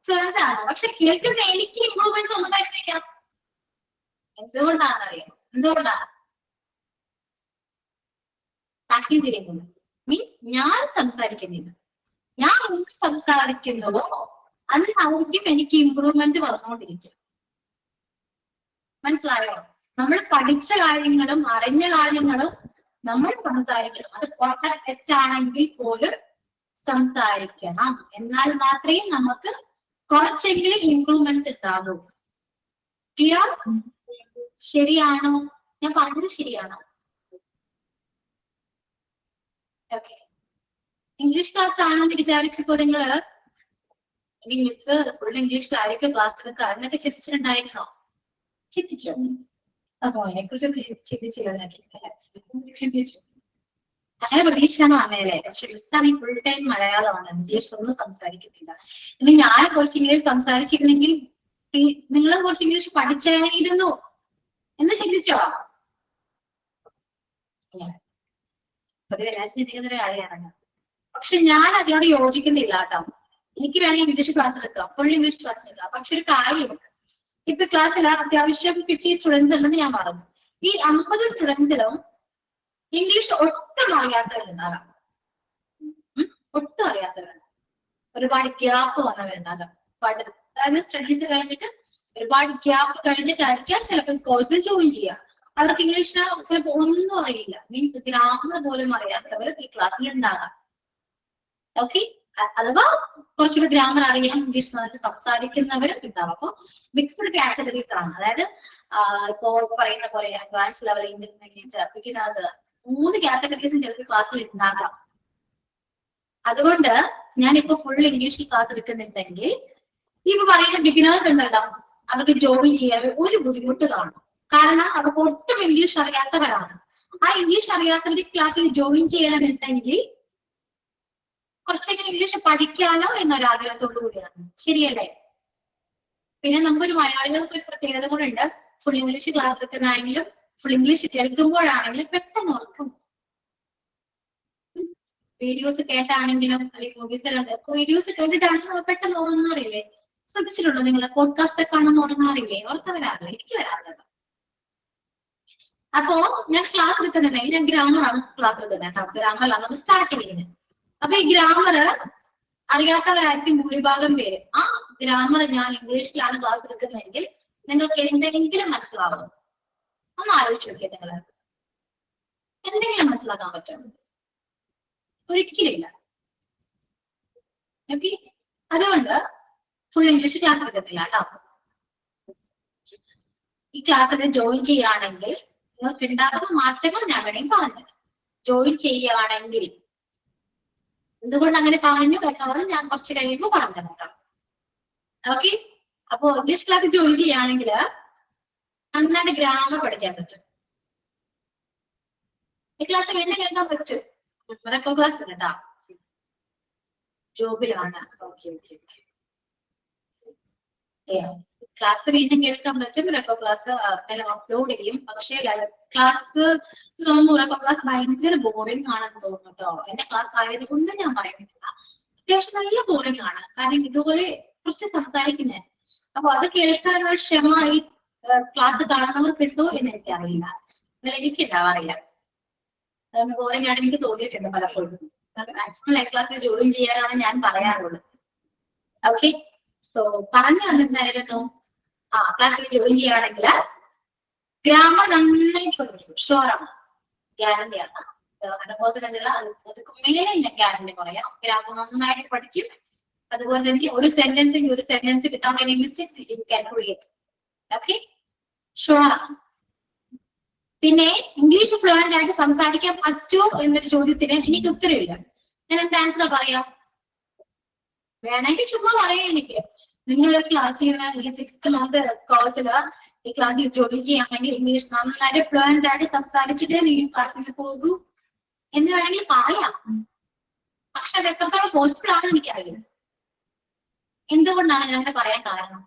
Speaker 1: ഫ്ലുവന്റ് ആണ്. പക്ഷെ കേൾക്കുന്ന എനിക്ക് ഇമ്പ്രൂവ്മെന്റ്സ് ഒന്നും വരുന്നില്ല. എന്തുകൊണ്ടാണെന്നറിയാം? എന്തുകൊണ്ടാണ്? പ്രാക്ടീസ് ചെയ്യുന്നത്. മീൻസ് ഞാൻ സംസാരിക്കുന്നില്ല. ഞാൻ സംസാരിക്കുന്നുവോ അതിനായിരിക്കും എനിക്ക് ഇമ്പ്രൂവ്മെന്റ് വന്നുകൊണ്ടിരിക്കും. മനസ്സിലായോ? നമ്മൾ പഠിച്ച കാര്യങ്ങളും അറിഞ്ഞ കാര്യങ്ങളും നമ്മൾ സംസാരിക്കണം. അത് വളരെ തെറ്റാണെങ്കിൽ പോലും സംസാരിക്കണം. എന്നാൽ മാത്രമേ നമുക്ക് കുറച്ചെങ്കിലും ഇമ്പ്രൂവ്മെന്റ് ഉണ്ടാകൂ. ക്ലിയർ? ശരിയാണോ? ഞാൻ പറഞ്ഞത് ശരിയാണോ? ഓക്കെ, ഇംഗ്ലീഷ് ക്ലാസ് ആണെന്ന് വിചാരിച്ചപ്പോ നിങ്ങള് ഇനി മിസ് ഫുൾ ഇംഗ്ലീഷിലായിരിക്കും ക്ലാസ് എടുക്കുക എന്നൊക്കെ ചിന്തിച്ചിട്ടുണ്ടായിരുന്നോ? ചിന്തിച്ചോ? അപ്പോ അതിനെക്കുറിച്ച് ചിന്തിച്ചില്ല. ചിന്തിച്ചു, അങ്ങനെ പ്രതീക്ഷയാണ് വന്നേലേ. പക്ഷെ മിസ്സാണെങ്കിൽ ഫുൾ ടൈം മലയാളമാണ്, ഇംഗ്ലീഷ് ഒന്നും സംസാരിക്കുന്നില്ല. ഇനി ഞാൻ കുറച്ച് ഇംഗ്ലീഷ് സംസാരിച്ചിരുന്നെങ്കിൽ നിങ്ങളും കുറച്ച് ഇംഗ്ലീഷ് പഠിച്ചായിരുന്നു എന്ന് ചിന്തിച്ചോ? പൊതുവെ എല്ലാവരും ചിന്തിക്കുന്ന ഒരു കാര്യമാണ്. പക്ഷെ ഞാൻ അതിനോട് യോജിക്കുന്നില്ല കേട്ടോ. എനിക്ക് വേണമെങ്കിൽ ഇംഗ്ലീഷ് ക്ലാസ് എടുക്കാം, ഫുൾ ഇംഗ്ലീഷ് ക്ലാസ് എടുക്കാം. പക്ഷെ ഒരു കാര്യമുണ്ട്, ഇപ്പൊ ക്ലാസ്സിൽ അത്യാവശ്യം 50 സ്റ്റുഡൻസ് ഉണ്ടെന്ന് ഞാൻ പറഞ്ഞു. ഈ 50 സ്റ്റുഡൻസിലും ഇംഗ്ലീഷ് ഒട്ടും അറിയാത്തവരുണ്ടാകാം, ഒട്ടും അറിയാത്തവരുണ്ട്. ഒരുപാട് ഗ്യാപ്പ് വന്നവരുണ്ടാകാം. അതായത് സ്റ്റഡീസ് കഴിഞ്ഞിട്ട് ഒരുപാട് ഗ്യാപ്പ് കഴിഞ്ഞിട്ടായിരിക്കാം ചിലപ്പോൾ കോഴ്സിൽ ജോയിൻ ചെയ്യാം. അവർക്ക് ഇംഗ്ലീഷിന് ചിലപ്പോൾ ഒന്നും അറിയില്ല, മീൻസ് ഗ്രാമർ പോലും അറിയാത്തവർ ഈ ക്ലാസ്സിൽ ഉണ്ടാകാം. ഓക്കെ, അഥവാ കുറച്ചുകൂടി ഗ്രാമർ അറിയാൻ ഇംഗ്ലീഷ് നന്നായിട്ട് സംസാരിക്കുന്നവരും ഉണ്ടാവും. അപ്പൊ മിക്സ്ഡ് കാറ്റഗറീസ് ആണ്. അതായത് ഇപ്പോ പറയുന്ന പോലെ അഡ്വാൻസ് ലെവൽ, ഇന്റർമീഡിയറ്റ്, ബിഗിനേഴ്സ്, 3 കാറ്റഗറീസും ചിലപ്പോൾ ക്ലാസ്സിൽ ഉണ്ടാകാം. അതുകൊണ്ട് ഞാനിപ്പോ ഫുൾ ഇംഗ്ലീഷിൽ ക്ലാസ് എടുക്കുന്നുണ്ടെങ്കിൽ ഇപ്പൊ പറയുന്ന ബിഗിനേഴ്സ് ഉണ്ടല്ലോ, അവർക്ക് ജോയിൻ ചെയ്യാൻ ഒരു ബുദ്ധിമുട്ട് കാണും. കാരണം അവർക്ക് ഒട്ടും ഇംഗ്ലീഷ് അറിയാത്തവരാണ്. ആ ഇംഗ്ലീഷ് അറിയാത്തവർ ക്ലാസ്സിൽ ജോയിൻ ചെയ്യണമെന്നുണ്ടെങ്കിൽ കുറച്ചെങ്കിലും ഇംഗ്ലീഷ് പഠിക്കാലോ എന്നൊരാഗ്രഹത്തോടു കൂടിയാണ്. ശരിയല്ലേ? പിന്നെ നമുക്കൊരു മലയാളികൾക്ക് ഒരു പ്രത്യേകത കൂടെ ഉണ്ട്. ഫുൾ ഇംഗ്ലീഷ് ക്ലാസ് എടുക്കുന്നതാണെങ്കിലും ഫുൾ ഇംഗ്ലീഷ് കേൾക്കുമ്പോഴാണെങ്കിലും പെട്ടെന്ന് ഓർക്കും. വീഡിയോസ് കേട്ടാണെങ്കിലും അല്ലെങ്കിൽ മൂവീസ് വീഡിയോസ് കേട്ടിട്ടാണെങ്കിലും നമ്മൾ പെട്ടെന്ന് ഉറങ്ങാറില്ലേ? ശ്രദ്ധിച്ചിട്ടുണ്ടോ നിങ്ങൾ? പോഡ്കാസ്റ്റ് ഒക്കെ കാണുമ്പോൾ ഉറങ്ങാറില്ലേ? ഓർക്ക് വരാറില്ല, എനിക്ക് വരാറില്ല. അപ്പോ ഞാൻ ക്ലാസ് എടുക്കുന്നുണ്ടെങ്കിൽ ഞാൻ ഗ്രാമറാണ് ക്ലാസ് എടുക്കുന്നത് കേട്ടോ. ഗ്രാമറിലാണ് നമ്മൾ സ്റ്റാർട്ട് ചെയ്യുന്നത്. അപ്പൊ ഈ ഗ്രാമർ അറിയാത്തവരായിരിക്കും ഭൂരിഭാഗം പേര്. ആ ഗ്രാമർ ഞാൻ ഇംഗ്ലീഷിലാണ് ക്ലാസ് എടുക്കുന്നതെങ്കിൽ നിങ്ങൾക്ക് എന്തെങ്കിലും മനസ്സിലാവും? ഒന്ന് ആലോചിച്ച് നോക്കിയേ നിങ്ങൾ. എന്തെങ്കിലും മനസ്സിലാക്കാൻ പറ്റും? ഒരിക്കലില്ല. ഓക്കെ, അതുകൊണ്ട് ഫുൾ ഇംഗ്ലീഷ് ക്ലാസ് എടുക്കത്തില്ല കേട്ടോ. ഈ ക്ലാസ്സിൽ ജോയിൻ ചെയ്യുകയാണെങ്കിൽ നിങ്ങൾക്ക് ഉണ്ടാകുന്ന മാറ്റങ്ങൾ ഞാൻ വേണമെങ്കിൽ പറഞ്ഞു. ജോയിൻ ചെയ്യുകയാണെങ്കിൽ എന്തുകൊണ്ട് അങ്ങനെ പറഞ്ഞു എന്നുള്ളത് ഞാൻ കുറച്ച് കഴിയുമ്പോൾ പറഞ്ഞു തരാം. ഓക്കെ, അപ്പോ ഇംഗ്ലീഷ് ക്ലാസ് ജോയിൻ ചെയ്യുകയാണെങ്കിൽ നന്നായിട്ട് ഗ്രാമർ പഠിക്കാൻ പറ്റും. ഈ ക്ലാസ് വീണ്ടും കേൾക്കാൻ പറ്റും. ക്ലാസ് കേട്ടാ ജോബിലാണ്. ഓക്കെ ഓക്കെ ഓക്കെ, ക്ലാസ് വീണ്ടും കേൾക്കാൻ പറ്റും. റെക്കോ ക്ലാസ് അപ്ലോഡ് ചെയ്യും. പക്ഷേ ക്ലാസ് തോന്നുന്നു ക്ലാസ് ഭയങ്കര ബോറിംഗ് ആണെന്ന് തോന്നുന്നു കേട്ടോ. എന്റെ ക്ലാസ് ആയത് കൊണ്ട് ഞാൻ പറയുന്നില്ല, അത്യാവശ്യം നല്ല ബോറിംഗ് ആണ്. കാരണം ഇതുപോലെ കുറച്ച് സംസാരിക്കുന്നേ. അപ്പൊ അത് കേൾക്കാനുള്ള ക്ഷമമായി ക്ലാസ് കാണുന്നവർക്കുണ്ടോ എന്ന് എനിക്കറിയില്ല. എന്നാൽ എനിക്ക് ഉണ്ടാവാറില്ല. ബോറിംഗ് ആണ് എനിക്ക് തോന്നിയിട്ടുണ്ട് പലപ്പോഴും. മാക്സിമം ലൈവ് ക്ലാസ്സിൽ ജോയിൻ ചെയ്യാനാണ് ഞാൻ പറയാറുള്ളത്. ഓക്കെ, സോ പറഞ്ഞു വന്നിട്ടുണ്ടായിരുന്നു. ക്ലാസ്സിൽ ജോയിൻ ചെയ്യുകയാണെങ്കിൽ ഗ്രാമർ നന്നായിട്ട് പഠിക്കും. ഷുവറാണ്, ഗ്യാരണ്ടിയാണ്. മേലില്ല ഗ്യാരണ്ടി പറയാം. ഗ്രാമർ നന്നായിട്ട് പഠിക്കും. അതുപോലെ തന്നെ ഒരു സെന്റൻസ് കിട്ടാൻ വേണ്ടി mistakes you can create. Okay, ഷുവറാണ്. പിന്നെ ഇംഗ്ലീഷ് ഫ്ലുവന്റ് ആയിട്ട് സംസാരിക്കാൻ പറ്റുമോ എന്നൊരു ചോദ്യത്തിന് എനിക്ക് ഉത്തരവില്ല. ഞാൻ എന്താ ആൻസർ പറയാം? വേണമെങ്കിൽ ചുമ്മാ പറയാം. എനിക്ക് നിങ്ങൾ ക്ലാസ്സിൽ ഈ 6th month കോഴ്സിൽ ഈ ക്ലാസ്സിൽ ജോയിൻ ചെയ്യാണെങ്കിൽ ഇംഗ്ലീഷ് നന്നായിട്ട് ഫ്ലുവന്റ് ആയിട്ട് സംസാരിച്ചിട്ടേ നിങ്ങൾ ക്ലാസ്സിൽ പോകൂ എന്ന് വേണമെങ്കിൽ പറയാം. പക്ഷെ അത് എത്രത്തോളം പോസിബിൾ ആണെന്ന് എനിക്കറിയില്ല. എന്തുകൊണ്ടാണ് ഞാൻ അങ്ങനെ പറയാൻ കാരണം?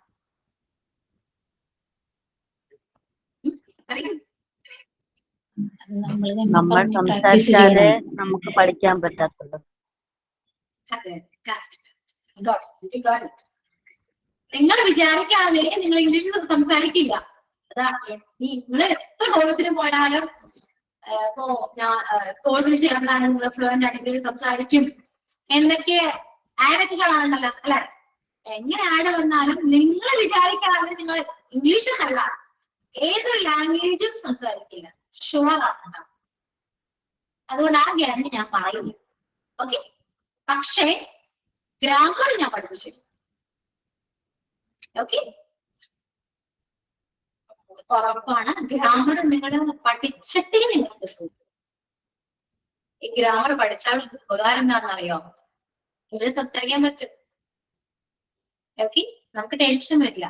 Speaker 8: നമ്മൾ സംസാരിച്ചാലേ നമുക്ക് പഠിക്കാൻ പറ്റാത്തുള്ളൂ.
Speaker 1: നിങ്ങൾ വിചാരിക്കാതെ നിങ്ങൾ ഇംഗ്ലീഷിൽ സംസാരിക്കില്ല. അതാണ് നിങ്ങൾ എത്ര കോഴ്സിന് പോയാലും ഇപ്പോ ഞാൻ കോഴ്സിന് ചേർന്നാണ് നിങ്ങൾ ഫ്ലുവന്റ് ആയിട്ട് ഇംഗ്ലീഷ് സംസാരിക്കും എന്നൊക്കെ ആഡൊക്കെ കാണാറുണ്ടല്ലോ അല്ലെ? എങ്ങനെ ആഡ് വന്നാലും നിങ്ങൾ വിചാരിക്കാതെ നിങ്ങൾ ഇംഗ്ലീഷ് അല്ല ഏതൊരു ലാംഗ്വേജും സംസാരിക്കില്ല. ഷുവറാണ്. അതുകൊണ്ട് ആ ഗ്യാരണ്ടി ഞാൻ പറയുന്നു. ഓക്കെ, പക്ഷേ ഗ്രാമർ ഞാൻ പഠിപ്പിച്ചു. ഓക്കെ, ഉറപ്പാണ് ഗ്രാമർ നിങ്ങൾ പഠിച്ചിട്ടേ നിങ്ങൾക്ക് പോകും. ഈ ഗ്രാമർ പഠിച്ചാൽ ഉപകാരം എന്താണെന്നറിയോ? ഇംഗ്ലീഷ് സംസാരിക്കാൻ പറ്റും. ഓക്കെ, നമുക്ക് ടെൻഷൻ വരില്ല.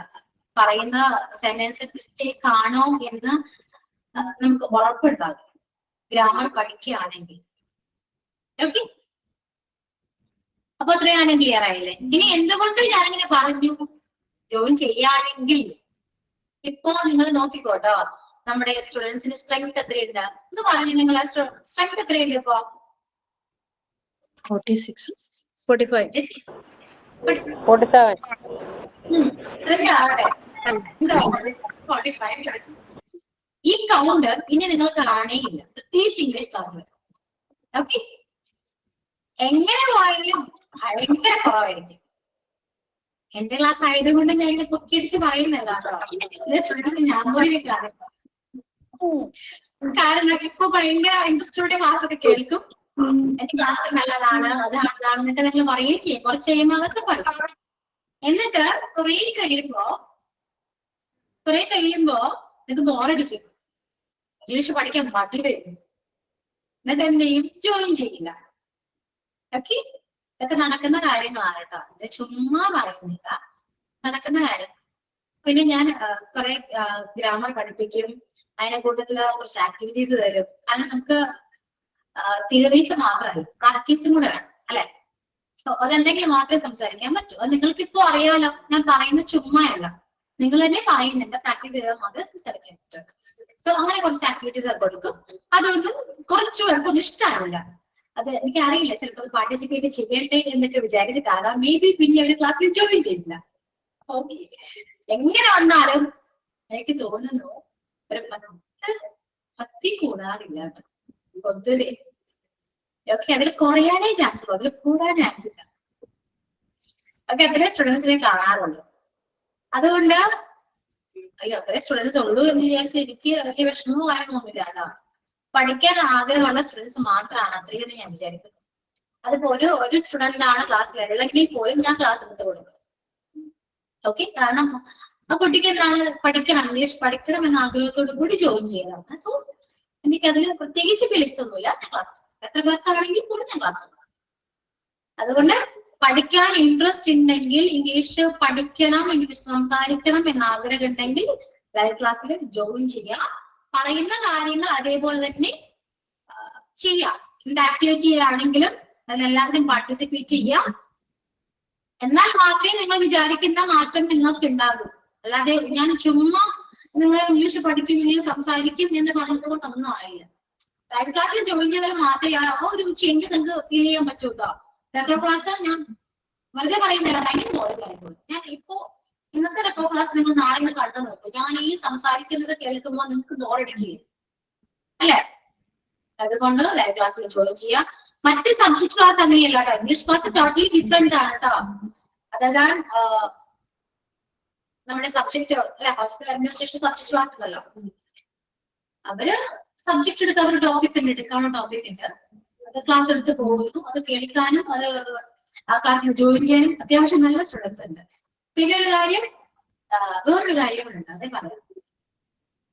Speaker 1: പറയുന്ന സെന്റൻസ് മിസ്റ്റേക്ക് ആണോ എന്ന് നമുക്ക് ഉറപ്പുണ്ടാകും ഗ്രാമർ പഠിക്കുകയാണെങ്കിൽ. ഓക്കെ, അപ്പൊ അത്രയാണ് ക്ലിയർ ആയില്ലേ? ഇനി എന്തുകൊണ്ട് ഞാനിങ്ങനെ പറഞ്ഞു ജോയിൻ ചെയ്യുകയാണെങ്കിൽ? ഇപ്പോ നിങ്ങൾ നോക്കിക്കോട്ടോ, നമ്മുടെ സ്റ്റുഡൻസിന് സ്ട്രെങ്ത് എത്രയുണ്ട് എന്ന് പറഞ്ഞു. നിങ്ങളെ സ്ട്രെങ്ത് എത്രയുണ്ട് ഇപ്പോ?
Speaker 6: 46.
Speaker 2: 45.
Speaker 4: 47.
Speaker 1: ഈ കൗണ്ട് ഇനി നിങ്ങൾക്ക് കാണേയില്ല, പ്രത്യേകിച്ച് ഇംഗ്ലീഷ് ക്ലാസ്സിൽ. ഓക്കെ, എങ്ങനെ പോയാലും ഭയങ്കര കുറവായിരിക്കും. എന്റെ ക്ലാസ് ആയതുകൊണ്ട് ഞാൻ ഇങ്ങനെ പൊക്കിയടിച്ച് പറയുന്നല്ല കേട്ടോ. സ്റ്റുഡൻസ് ഞാൻ കൂടി കാരണം ഇപ്പൊ ഭയങ്കര ഇൻട്രസ്റ്റോടെ ക്ലാസ് ഒക്കെ കേൾക്കും. എന്റെ ക്ലാസ് നല്ലതാണ്, അതാണെന്നൊക്കെ നിങ്ങൾ പറയുകയും ചെയ്യും. കുറച്ച് കഴിയുമ്പോൾ അതൊക്കെ പറയും. എന്നിട്ട് കുറെ കഴിയുമ്പോ നിങ്ങൾക്ക് ബോറടിക്കും. ഇംഗ്ലീഷ് പഠിക്കാൻ മടി വരും. എന്നിട്ട് എന്ത് ചെയ്യും? ജോയിൻ ചെയ്യില്ല. ഓക്കെ, ഇതൊക്കെ നടക്കുന്ന കാര്യങ്ങളാണ് കേട്ടോ. ഇത് ചുമ്മാ പറയുന്നില്ല, നടക്കുന്ന കാര്യം. പിന്നെ ഞാൻ കുറെ ഗ്രാമർ പഠിപ്പിക്കും. അതിനെ കൂട്ടത്തില് കുറച്ച് ആക്ടിവിറ്റീസ് തരും. കാരണം നമുക്ക് തിയറീസ് മാത്രമല്ല, പ്രാക്ടീസും കൂടെ വേണം അല്ലെ? സോ അതുണ്ടെങ്കിൽ മാത്രമേ സംസാരിക്കാൻ പറ്റൂ. അത് നിങ്ങൾക്ക് ഇപ്പോ അറിയാലോ, ഞാൻ പറയുന്നത് ചുമ്മായല്ല, നിങ്ങൾ തന്നെ പറയുന്നുണ്ട്. പ്രാക്ടീസ് ചെയ്താൽ മാത്രമേ സംസാരിക്കാൻ പറ്റൂ. സോ അങ്ങനെ കുറച്ച് ആക്ടിവിറ്റീസ് കൊടുക്കും. അതൊന്നും കുറച്ചു പേർക്കൊന്നും ഇഷ്ടമാവില്ല. അത് എനിക്കറിയില്ല, ചിലപ്പോൾ പാർട്ടിസിപ്പേറ്റ് ചെയ്യട്ടെ എന്നൊക്കെ വിചാരിച്ചിട്ടാകാം. മേ ബി പിന്നെ ഒരു ക്ലാസ്സിൽ ജോയിൻ ചെയ്യില്ല. ഓക്കെ, എങ്ങനെ വന്നാലും എനിക്ക് തോന്നുന്നു ഒരു 10 കൂടാറില്ല കേട്ടോ പൊതുവെ. ഓക്കെ, അതിൽ കുറയാനേ ചാൻസ് ഉള്ളൂ, അതിൽ കൂടാൻ ചാൻസ് ഇല്ല. ഓക്കെ, അത്രയും സ്റ്റുഡൻസിനെ കാണാറുള്ളൂ. അതുകൊണ്ട് അയ്യോ അത്രയും സ്റ്റുഡൻസ് ഉള്ളൂ എന്ന് വിചാരിച്ചാൽ എനിക്ക് വലിയ വിഷമവും കാര്യമൊന്നുമില്ല കേട്ടോ. പഠിക്കാൻ ആഗ്രഹമുള്ള സ്റ്റുഡൻസ് മാത്രമാണ് അത്രയും ഞാൻ വിചാരിക്കുന്നത്. അതിപ്പോ ഒരു സ്റ്റുഡന്റിനാണ് ക്ലാസ്സിൽ ഉള്ളെങ്കിൽ പോലും ഞാൻ ക്ലാസ് എടുത്ത് കൊടുക്കും. ഓക്കെ, കാരണം ആ കുട്ടിക്ക് എന്താണ് പഠിക്കണം, ഇംഗ്ലീഷ് പഠിക്കണം എന്ന ആഗ്രഹത്തോടു കൂടി ജോയിൻ ചെയ്യണം. സോ എനിക്കതിൽ പ്രത്യേകിച്ച് ഫീലിങ്സ് ഒന്നുമില്ല. ഞാൻ ക്ലാസ് എത്ര പേർക്കാണെങ്കിൽ കൂടി ഞാൻ ക്ലാസ് എടുക്കും. അതുകൊണ്ട് പഠിക്കാൻ ഇൻട്രസ്റ്റ് ഉണ്ടെങ്കിൽ, ഇംഗ്ലീഷ് പഠിക്കണം, ഇംഗ്ലീഷ് സംസാരിക്കണം എന്ന ആഗ്രഹം ഉണ്ടെങ്കിൽ ലൈവ് ക്ലാസ്സിൽ ജോയിൻ ചെയ്യാം. പറയുന്ന കാര്യങ്ങൾ അതേപോലെ തന്നെ ചെയ്യാം. എന്ത് ആക്ടിവിറ്റി ആണെങ്കിലും അതിലെല്ലാവരും പാർട്ടിസിപ്പേറ്റ് ചെയ്യാം. എന്നാൽ മാത്രമേ നിങ്ങൾ വിചാരിക്കുന്ന മാറ്റം നിങ്ങൾക്ക് ഉണ്ടാകൂ. അല്ലാതെ ഞാൻ ചുമ്മാ നിങ്ങൾ ഇംഗ്ലീഷ് പഠിക്കും, ഇംഗ്ലീഷ് സംസാരിക്കും എന്ന് പറഞ്ഞത് കൊണ്ടൊന്നും ആയില്ല. ലൈവ് ക്ലാസ്സിൽ ജോയിൻ ചെയ്താൽ മാത്രമേ ആ ഒരു ചേഞ്ച് നിങ്ങൾക്ക് ഫീൽ ചെയ്യാൻ പറ്റൂ കേട്ടോ. റെക്കോ ക്ലാസ് ഞാൻ വെറുതെ പറയുന്നില്ല, ഭയങ്കര ബോറിംഗ്. ഞാൻ ഇപ്പോ ഇന്നത്തെ റെക്കോ ക്ലാസ് നിങ്ങൾ നാളെ ഒന്ന് കണ്ടു നോക്കും. ഞാൻ ഈ സംസാരിക്കുന്നത് കേൾക്കുമ്പോൾ നിങ്ങൾക്ക് ബോറടിക്കില്ല അല്ലെ? അതുകൊണ്ട് ലൈവ് ക്ലാസ്സിൽ ജോയിൻ ചെയ്യാം. മറ്റ് സബ്ജക്ട് ക്ലാസ് അങ്ങനെയല്ല കേട്ടോ. ഇംഗ്ലീഷ് ക്ലാസ് ടോട്ടലി ഡിഫറെന്റ് ആണ് കേട്ടോ. അതായത് നമ്മുടെ സബ്ജക്ട് അല്ലെ, ഹോസ്പിറ്റൽ അഡ്മിനിസ്ട്രേഷൻ സബ്ജക്ട് ക്ലാസ് ഉണ്ടല്ലോ, അവര് സബ്ജക്ട് എടുത്ത് അവർ ടോപ്പിക് ഉണ്ട്, എടുക്കാനുള്ള ടോപ്പിക് ഉണ്ട്. അത് ക്ലാസ് എടുത്ത് പോകുന്നു, അത് കേൾക്കാനും അത് ആ ക്ലാസ്സിൽ ജോയിൻ ചെയ്യാനും അത്യാവശ്യം നല്ല സ്റ്റുഡൻസ് ഉണ്ട്. പിന്നെ ഒരു കാര്യം, വേറൊരു കാര്യങ്ങളുണ്ട്, അതേ പറയാം.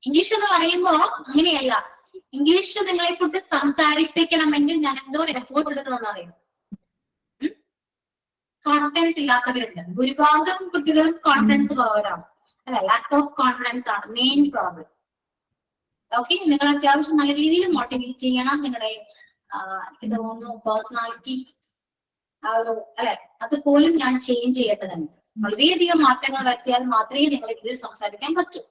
Speaker 1: ഇംഗ്ലീഷ് എന്ന് പറയുമ്പോ അങ്ങനെയല്ല. ഇംഗ്ലീഷ് നിങ്ങളെ കൊണ്ട് സംസാരിപ്പിക്കണമെങ്കിൽ ഞാൻ എന്തോ എഫോർട്ട് എടുക്കണമെന്ന് അറിയാം. കോൺഫിഡൻസ് ഇല്ലാത്തവരുണ്ട്. ഭൂരിഭാഗം കുട്ടികളും കോൺഫിഡൻസ് കുറവരാണ് അല്ല, ലാക്ക് ഓഫ് കോൺഫിഡൻസ് ആണ് മെയിൻ പ്രോബ്ലം. ഓക്കെ, നിങ്ങൾ അത്യാവശ്യം നല്ല രീതിയിൽ മോട്ടിവേറ്റ് ചെയ്യണം. നിങ്ങളുടെ എനിക്ക് തോന്നുന്നു പേഴ്സണാലിറ്റി ആ ഒരു അല്ലെ, അതുപോലും ഞാൻ ചേഞ്ച് ചെയ്യേണ്ടതുണ്ട്. വളരെയധികം മാറ്റങ്ങൾ വരുത്തിയാൽ മാത്രമേ നിങ്ങൾ ഇതിൽ സംസാരിക്കാൻ പറ്റൂ.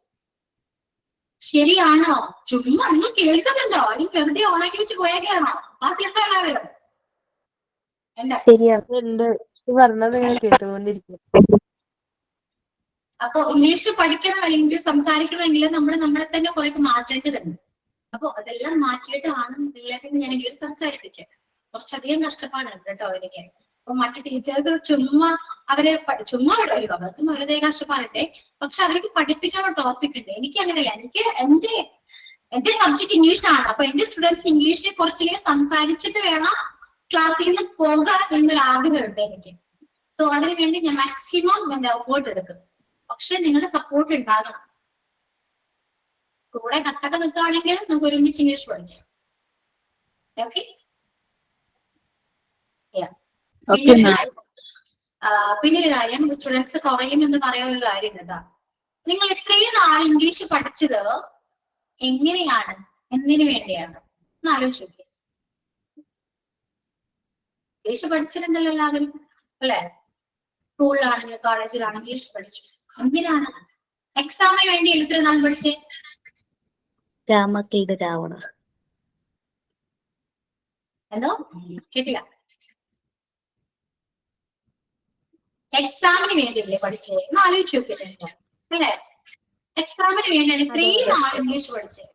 Speaker 1: ശരിയാണോ? ചുമ്മാ നിങ്ങൾ കേൾക്കുന്നുണ്ടോ? അല്ലെങ്കിൽ വെറുതെ ഓണാക്കി വെച്ച് പോയേക്കാണോ? ക്ലാസ്സിലുണ്ടോ എല്ലാവരും?
Speaker 3: പറഞ്ഞത് നിങ്ങൾ കേട്ടുകൊണ്ടിരിക്കും.
Speaker 1: അപ്പൊ ഇംഗ്ലീഷ് പഠിക്കണമെങ്കിൽ സംസാരിക്കണമെങ്കിൽ നമ്മൾ നമ്മളെ തന്നെ കുറെ മാറ്റേണ്ടതുണ്ട്. അപ്പൊ അതെല്ലാം മാറ്റിയിട്ടാണ് നിങ്ങളെ ഞാൻ ഇംഗ്ലീഷ് സംസാരിപ്പിക്കുക. കുറച്ചധികം കഷ്ടപ്പാടുണ്ട് കേട്ടോ എനിക്ക്. അപ്പൊ മറ്റു ടീച്ചേഴ്സ് ചുമ്മാ അവരെ ചുമ്മാ വിടുമല്ലോ, അവർക്കും അവരുടെ കഷ്ടപ്പാടുണ്ട്. പക്ഷെ അവർക്ക് പഠിപ്പിക്കാനുള്ള ടോപ്പിക് ഉണ്ട്. എനിക്ക് അങ്ങനെയല്ല. എനിക്ക് എന്റെ സബ്ജക്ട് ഇംഗ്ലീഷ് ആണ്. അപ്പൊ എന്റെ സ്റ്റുഡൻസ് ഇംഗ്ലീഷ് കുറച്ചധികം സംസാരിച്ചിട്ട് വേണം ക്ലാസ്സിൽ നിന്ന് പോകാൻ എന്നൊരു ആഗ്രഹമുണ്ട് എനിക്ക്. സോ അതിനു വേണ്ടി ഞാൻ മാക്സിമം എന്റെ എഫേർട്ട് എടുക്കും. പക്ഷെ നിങ്ങളുടെ സപ്പോർട്ട് ഉണ്ടാകണം. കൂടെ കട്ടൊക്കെ നിൽക്കുകയാണെങ്കിൽ നമുക്ക് ഒരുമിച്ച് ഇംഗ്ലീഷ് പഠിക്കാം. ഓക്കെ, പിന്നൊരു കാര്യം, സ്റ്റുഡൻസ് കുറയും എന്ന് പറയാൻ ഒരു കാര്യം കേട്ടോ. നിങ്ങൾ ഇത്രയും നാൾ ഇംഗ്ലീഷ് പഠിച്ചത് എങ്ങനെയാണ്, എന്തിനു വേണ്ടിയാണ് എന്ന് ആലോചിച്ച് നോക്കിയേ. ഇംഗ്ലീഷ് പഠിച്ചിട്ടുണ്ടല്ലോ എല്ലാവരും അല്ലെ? സ്കൂളിലാണെങ്കിലും കോളേജിലാണെങ്കിലും ഇംഗ്ലീഷ് പഠിച്ചു. എന്തിനാണ്? എക്സാമിന് വേണ്ടി ഇത്ര നാൾ പഠിച്ചേ?
Speaker 8: രാമക്കയുടെ രാവണ.
Speaker 1: എന്തോ കേട്ടില്ല. എക്സാമിന് വേണ്ടിയല്ലേ പഠിച്ചേ എന്ന് ആലോചിച്ച് നോക്കിയിട്ടുണ്ട് അല്ലെ? എക്സാമിന് വേണ്ടിയാണ് ഇത്രയും നാൾ ഇംഗ്ലീഷ് പഠിച്ചത്.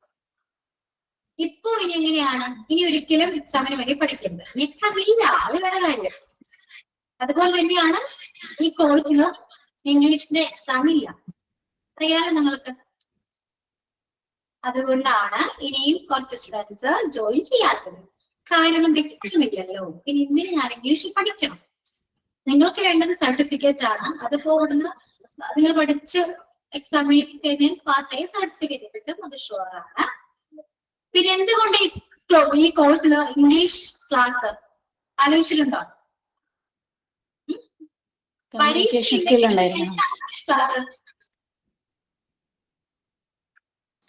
Speaker 1: ഇപ്പൊ ഇനി എങ്ങനെയാണ്? ഇനി ഒരിക്കലും എക്സാമിന് വേണ്ടി പഠിക്കരുത്. എക്സാം ഇല്ല, അത് വേറെ കാര്യം. അതുപോലെ തന്നെയാണ് ഈ കോഴ്സിന് ഇംഗ്ലീഷിന്റെ എക്സാം ഇല്ല, അറിയാലോ നിങ്ങൾക്ക്. അതുകൊണ്ടാണ് ഇനിയും കുറച്ച് സ്റ്റുഡൻസ് ജോയിൻ ചെയ്യാത്തത്. കാരണം എക്സാം ഇല്ലല്ലോ. ഇനി എന്തിനു ഞാൻ ഇംഗ്ലീഷ് പഠിക്കണം? നിങ്ങൾക്ക് വേണ്ടത് സർട്ടിഫിക്കറ്റ് ആണ്. അതുപോലെ നിങ്ങൾ പഠിച്ച് എക്സാം എഴുതി കഴിഞ്ഞാൽ പാസ്സായ സർട്ടിഫിക്കറ്റ് കിട്ടും, അത് ഷുവർ ആണ്. പിന്നെ എന്തുകൊണ്ട് ഈ കോഴ്സിൽ ഇംഗ്ലീഷ് ക്ലാസ് ആലോചിച്ചിട്ടുണ്ടോ?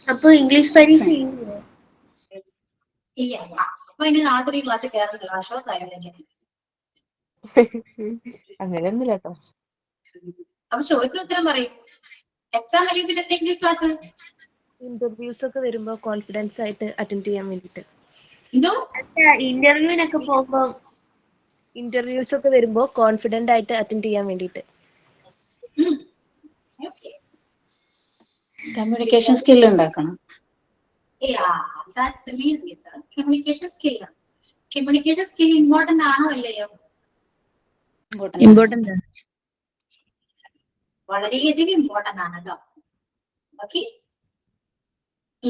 Speaker 3: അപ്പൊ ഇംഗ്ലീഷ് പരീക്ഷ
Speaker 1: ഇല്ല. അപ്പൊ ഇനി നാളത്തെ ക്ലാസ്സിൽ കയറുന്നില്ല, ആശ്വാസമായില്ലേ?
Speaker 3: അങ്ങനെയൊന്നുമില്ല കേട്ടോ.
Speaker 1: അപ്പൊ ചോദിക്കുന്ന ഉത്തരം പറയും. എക്സാം അല്ലെങ്കിൽ പിന്നെ എന്തെങ്കിലും ക്ലാസ്
Speaker 3: ഇന്റർവ്യൂസ് ഒക്കെ വരുമ്പോ കോൺഫിഡൻസ് ആയിട്ട് അറ്റൻഡ് ചെയ്യാൻ വേണ്ടിട്ട്.
Speaker 1: എന്തോ
Speaker 3: ഇന്റർവ്യൂവിനൊക്കെ പോകുമ്പോ
Speaker 2: ഇന്റർവ്യൂസ് ഒക്കെ വരുമ്പോ കോൺഫിഡന്റ് ആയിട്ട് അറ്റൻഡ് ചെയ്യാൻ വേണ്ടിട്ട്.
Speaker 1: ഓക്കെ.
Speaker 6: കമ്മ്യൂണിക്കേഷൻ സ്കിൽ ഉണ്ടാക്കണം.
Speaker 1: Yeah, that's the main reason. Communication skill. Communication skill important ആണോ അല്ലയോ?
Speaker 3: ഇമ്പോർട്ടന്റ് ആണ്.
Speaker 1: വളരെയധികം ഇമ്പോർട്ടന്റ് ആണ് കേട്ടോ. ഓക്കെ.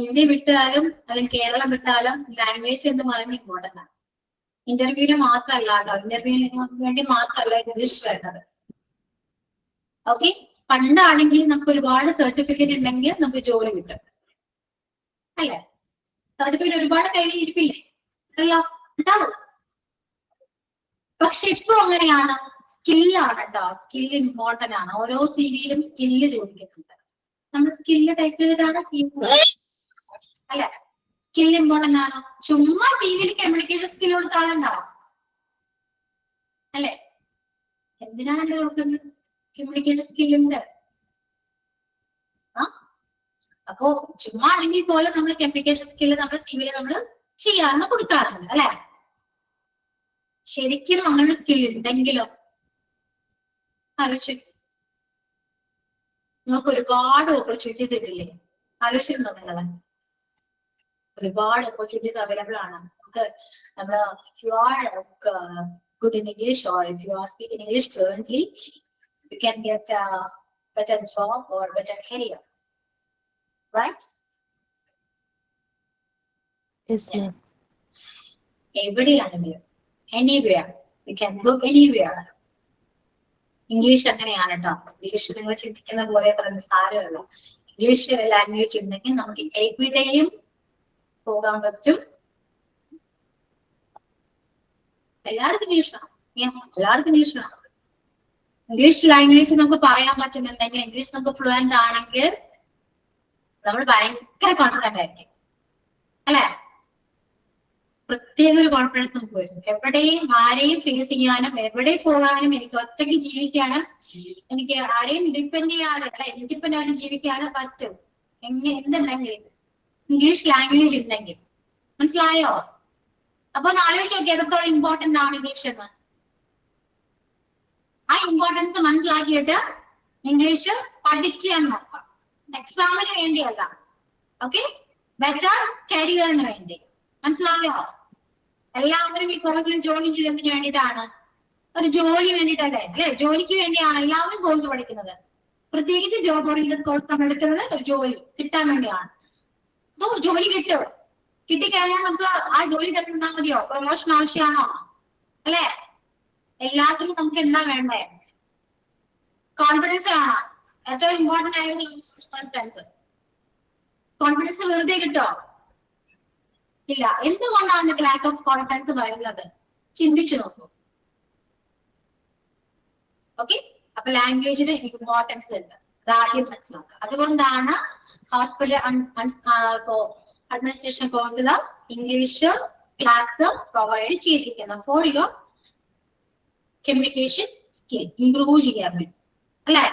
Speaker 1: ഇന്ത്യ വിട്ടാലും അല്ലെങ്കിൽ കേരളം വിട്ടാലും ലാംഗ്വേജ് എന്ന് പറയുന്നത് ഇമ്പോർട്ടന്റ് ആണ്. ഇന്റർവ്യൂവിന് മാത്രമല്ല കേട്ടോ, ഇന്റർവ്യൂവിന് വേണ്ടി മാത്രമല്ല ഇംഗ്ലീഷ് വരുന്നത്. ഓക്കെ. പണ്ടാണെങ്കിൽ നമുക്ക് ഒരുപാട് സർട്ടിഫിക്കറ്റ് ഉണ്ടെങ്കിൽ നമുക്ക് ജോലി കിട്ടും, അല്ലേ? സർട്ടിഫിക്കറ്റ് ഒരുപാട് കയ്യിൽ ഇരിപ്പില്ലേ? അല്ല, ഉണ്ടാവും. പക്ഷെ ഇപ്പൊ അങ്ങനെയാണ്, സ്കില്ലാണ് കേട്ടോ. സ്കിൽ ഇമ്പോർട്ടന്റ് ആണ്. ഓരോ സിവിയിലും സ്കില്ല് ചോദിക്കുന്നുണ്ട്. നമ്മൾ സ്കില്ല് ടൈപ്പ് ചെയ്താണ് ചെയ്യുന്നത്, അല്ലെ? സ്കിൽ ഇമ്പോർട്ടന്റ് ആണ്. ചുമ്മാ സിവിയിൽ കമ്മ്യൂണിക്കേഷൻ സ്കിൽ കൊടുക്കാറുണ്ടാവും, അല്ലെ? എന്തിനാണ് എന്റെ കൊടുക്കുന്നത്? കമ്മ്യൂണിക്കേഷൻ സ്കില്ലുണ്ട്. അപ്പോ ചുമ്മാ ആണെങ്കിൽ പോലെ നമ്മൾ കമ്മ്യൂണിക്കേഷൻ സ്കില്ല് നമ്മൾ സിവില് നമ്മൾ ചെയ്യാറുണ്ട്, കൊടുക്കാറുണ്ട്, അല്ലെ? ശരിക്കും അങ്ങനെ സ്കിൽ ഉണ്ടെങ്കിലോ ആലോചിച്ചു, നിങ്ങൾക്ക് ഒരുപാട് ഓപ്പർച്യൂണിറ്റീസ് ഇട്ടില്ലേ? ആലോചിച്ചിട്ടുണ്ടോ നിങ്ങളെ? ഒരുപാട് ഓപ്പർച്യൂണിറ്റീസ് അവൈലബിൾ ആണ് നമുക്ക്. നമ്മള് if you are good in English or if you are speaking English fluently, you can get a better job or better career, right?
Speaker 3: Yes, ma'am.
Speaker 1: എവിടെയാണെങ്കിലും anywhere you can go anywhere. English അങ്ങനെയാണ് കേട്ടോ. English നിങ്ങൾ ചിന്തിക്കുന്ന പോലെ സാരമല്ല. English language ഉണ്ടെങ്കിൽ നമുക്ക് എവിടെയും പോകാൻ പറ്റും. എല്ലായിടത്തും ഇംഗ്ലീഷാണ്, എല്ലായിടത്തും ഇംഗ്ലീഷാണ്. ഇംഗ്ലീഷ് ലാംഗ്വേജ് നമുക്ക് പറയാൻ പറ്റുന്നുണ്ടെങ്കിൽ, ഇംഗ്ലീഷ് നമുക്ക് ഫ്ലുവന്റ് ആണെങ്കിൽ നമ്മൾ ഭയങ്കര കോൺഫിഡന്റ് ആയിരിക്കും, അല്ലെ? പ്രത്യേക ഒരു കോൺഫിഡൻസ് നമുക്ക് വരും. എവിടെയും ആരെയും ഫേസ് ചെയ്യാനും എവിടെ പോകാനും എനിക്ക് ഒറ്റയ്ക്ക് ജീവിക്കാനും എനിക്ക് ആരെയും ഡിപ്പെൻഡ് ചെയ്യാതെ ഇൻഡിപെൻഡന്റ് ആയിട്ട് ജീവിക്കാനും പറ്റും. എന്തുണ്ടെങ്കിൽ ഇംഗ്ലീഷ് ലാംഗ്വേജ് ഉണ്ടെങ്കിൽ. മനസ്സിലായോ? അപ്പൊ ആലോചിച്ച് നോക്കി എത്രത്തോളം ഇമ്പോർട്ടന്റ് ആണ് ഇംഗ്ലീഷ് എന്ന്. ആ ഇമ്പോർട്ടൻസ് മനസ്സിലാക്കിയിട്ട് ഇംഗ്ലീഷ് പഠിക്കാൻ നോക്കാം. എക്സാമിന് വേണ്ടിയല്ല, ഓക്കെ? ബെറ്റർ കരിയറിന് വേണ്ടി. മനസ്സിലായോ? എല്ലാവരും ഈ കോഴ്സിൽ ജോയിൻ ചെയ്തതിന് വേണ്ടിയിട്ടാണ്, ഒരു ജോലി വേണ്ടിയിട്ടല്ലേ, അല്ലെ? ജോലിക്ക് വേണ്ടിയാണ് എല്ലാവരും കോഴ്സ് പഠിക്കുന്നത്. പ്രത്യേകിച്ച് ജോബ് ഓറിയന്റഡ് കോഴ്സ് നമ്മൾ എടുക്കുന്നത് ഒരു ജോലി കിട്ടാൻ വേണ്ടിയാണ്. സോ ജോലി കിട്ടും. കിട്ടിക്കഴിഞ്ഞാൽ നമുക്ക് ആ ജോലി തരുന്നാൽ മതിയോ? പ്രൊമോഷൻ ആവശ്യമാണോ? അല്ലെ? എല്ലാത്തിനും നമുക്ക് എന്താ വേണ്ടേ? കോൺഫിഡൻസ് വേണം. ഏറ്റവും ഇമ്പോർട്ടന്റ് ആയിരുന്നു കോൺഫിഡൻസ്. കോൺഫിഡൻസ് വെറുതെ കിട്ടോ? ഇല്ല. എന്തുകൊണ്ടാണ് ലാക്ക് ഓഫ് കോൺഫിഡൻസ് വരുന്നത്? ചിന്തിച്ചു നോക്കൂ. ഓക്കെ. അപ്പൊ ലാംഗ്വേജിന് ഇമ്പോർട്ടൻസ് ഉണ്ട്, അതാദ്യം മനസ്സിലാക്കുക. അതുകൊണ്ടാണ് ഹോസ്പിറ്റൽ അഡ്മിനിസ്ട്രേഷൻ കോഴ്സിൽ ഇംഗ്ലീഷ് ക്ലാസ് പ്രൊവൈഡ് ചെയ്തിരിക്കുന്നത് for your communication skill improve ചെയ്യാൻ വേണ്ടി, അല്ലെ?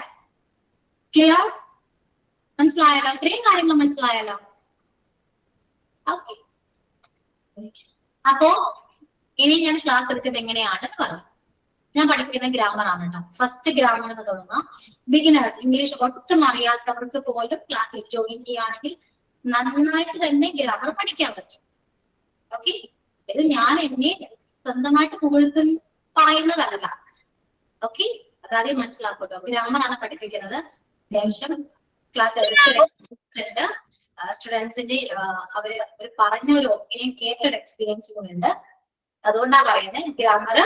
Speaker 1: ക്ലിയർ? മനസ്സിലായല്ലോ? ഇത്രയും കാര്യങ്ങൾ മനസ്സിലായല്ലോ? ഓക്കെ. അപ്പോ ഇനി ഞാൻ ക്ലാസ് എടുക്കുന്നത് എങ്ങനെയാണെന്ന് പറഞ്ഞു. ഞാൻ പഠിപ്പിക്കുന്ന ഗ്രാമർ ആണ് കേട്ടോ. ഫസ്റ്റ് ഗ്രാമർ എന്ന് തുടങ്ങുക. ബിഗിനേഴ്സ്, ഇംഗ്ലീഷ് ഒട്ടും അറിയാത്തവർക്ക് പോലും ക്ലാസ്സിൽ ജോയിൻ ചെയ്യുകയാണെങ്കിൽ നന്നായിട്ട് തന്നെ ഗ്രാമർ പഠിക്കാൻ പറ്റും. ഓക്കെ. ഇത് ഞാൻ എന്നെ സ്വന്തമായിട്ട് പുകഴ്ത്തി പറയുന്നതല്ല. ഓക്കെ. അതാദ്യം മനസ്സിലാക്കട്ടോ. ഗ്രാമർ ആണ് പഠിപ്പിക്കുന്നത്. അത്യാവശ്യം ക്ലാസ് എടുത്തിട്ടുണ്ട്. സ്റ്റുഡൻസിന്റെ അവര് പറഞ്ഞ ഒരു ഒപ്പീനിയൻ കേട്ട ഒരു എക്സ്പീരിയൻസും ഉണ്ട്. അതുകൊണ്ടാണ് പറയുന്നത് ഗ്രാമർ.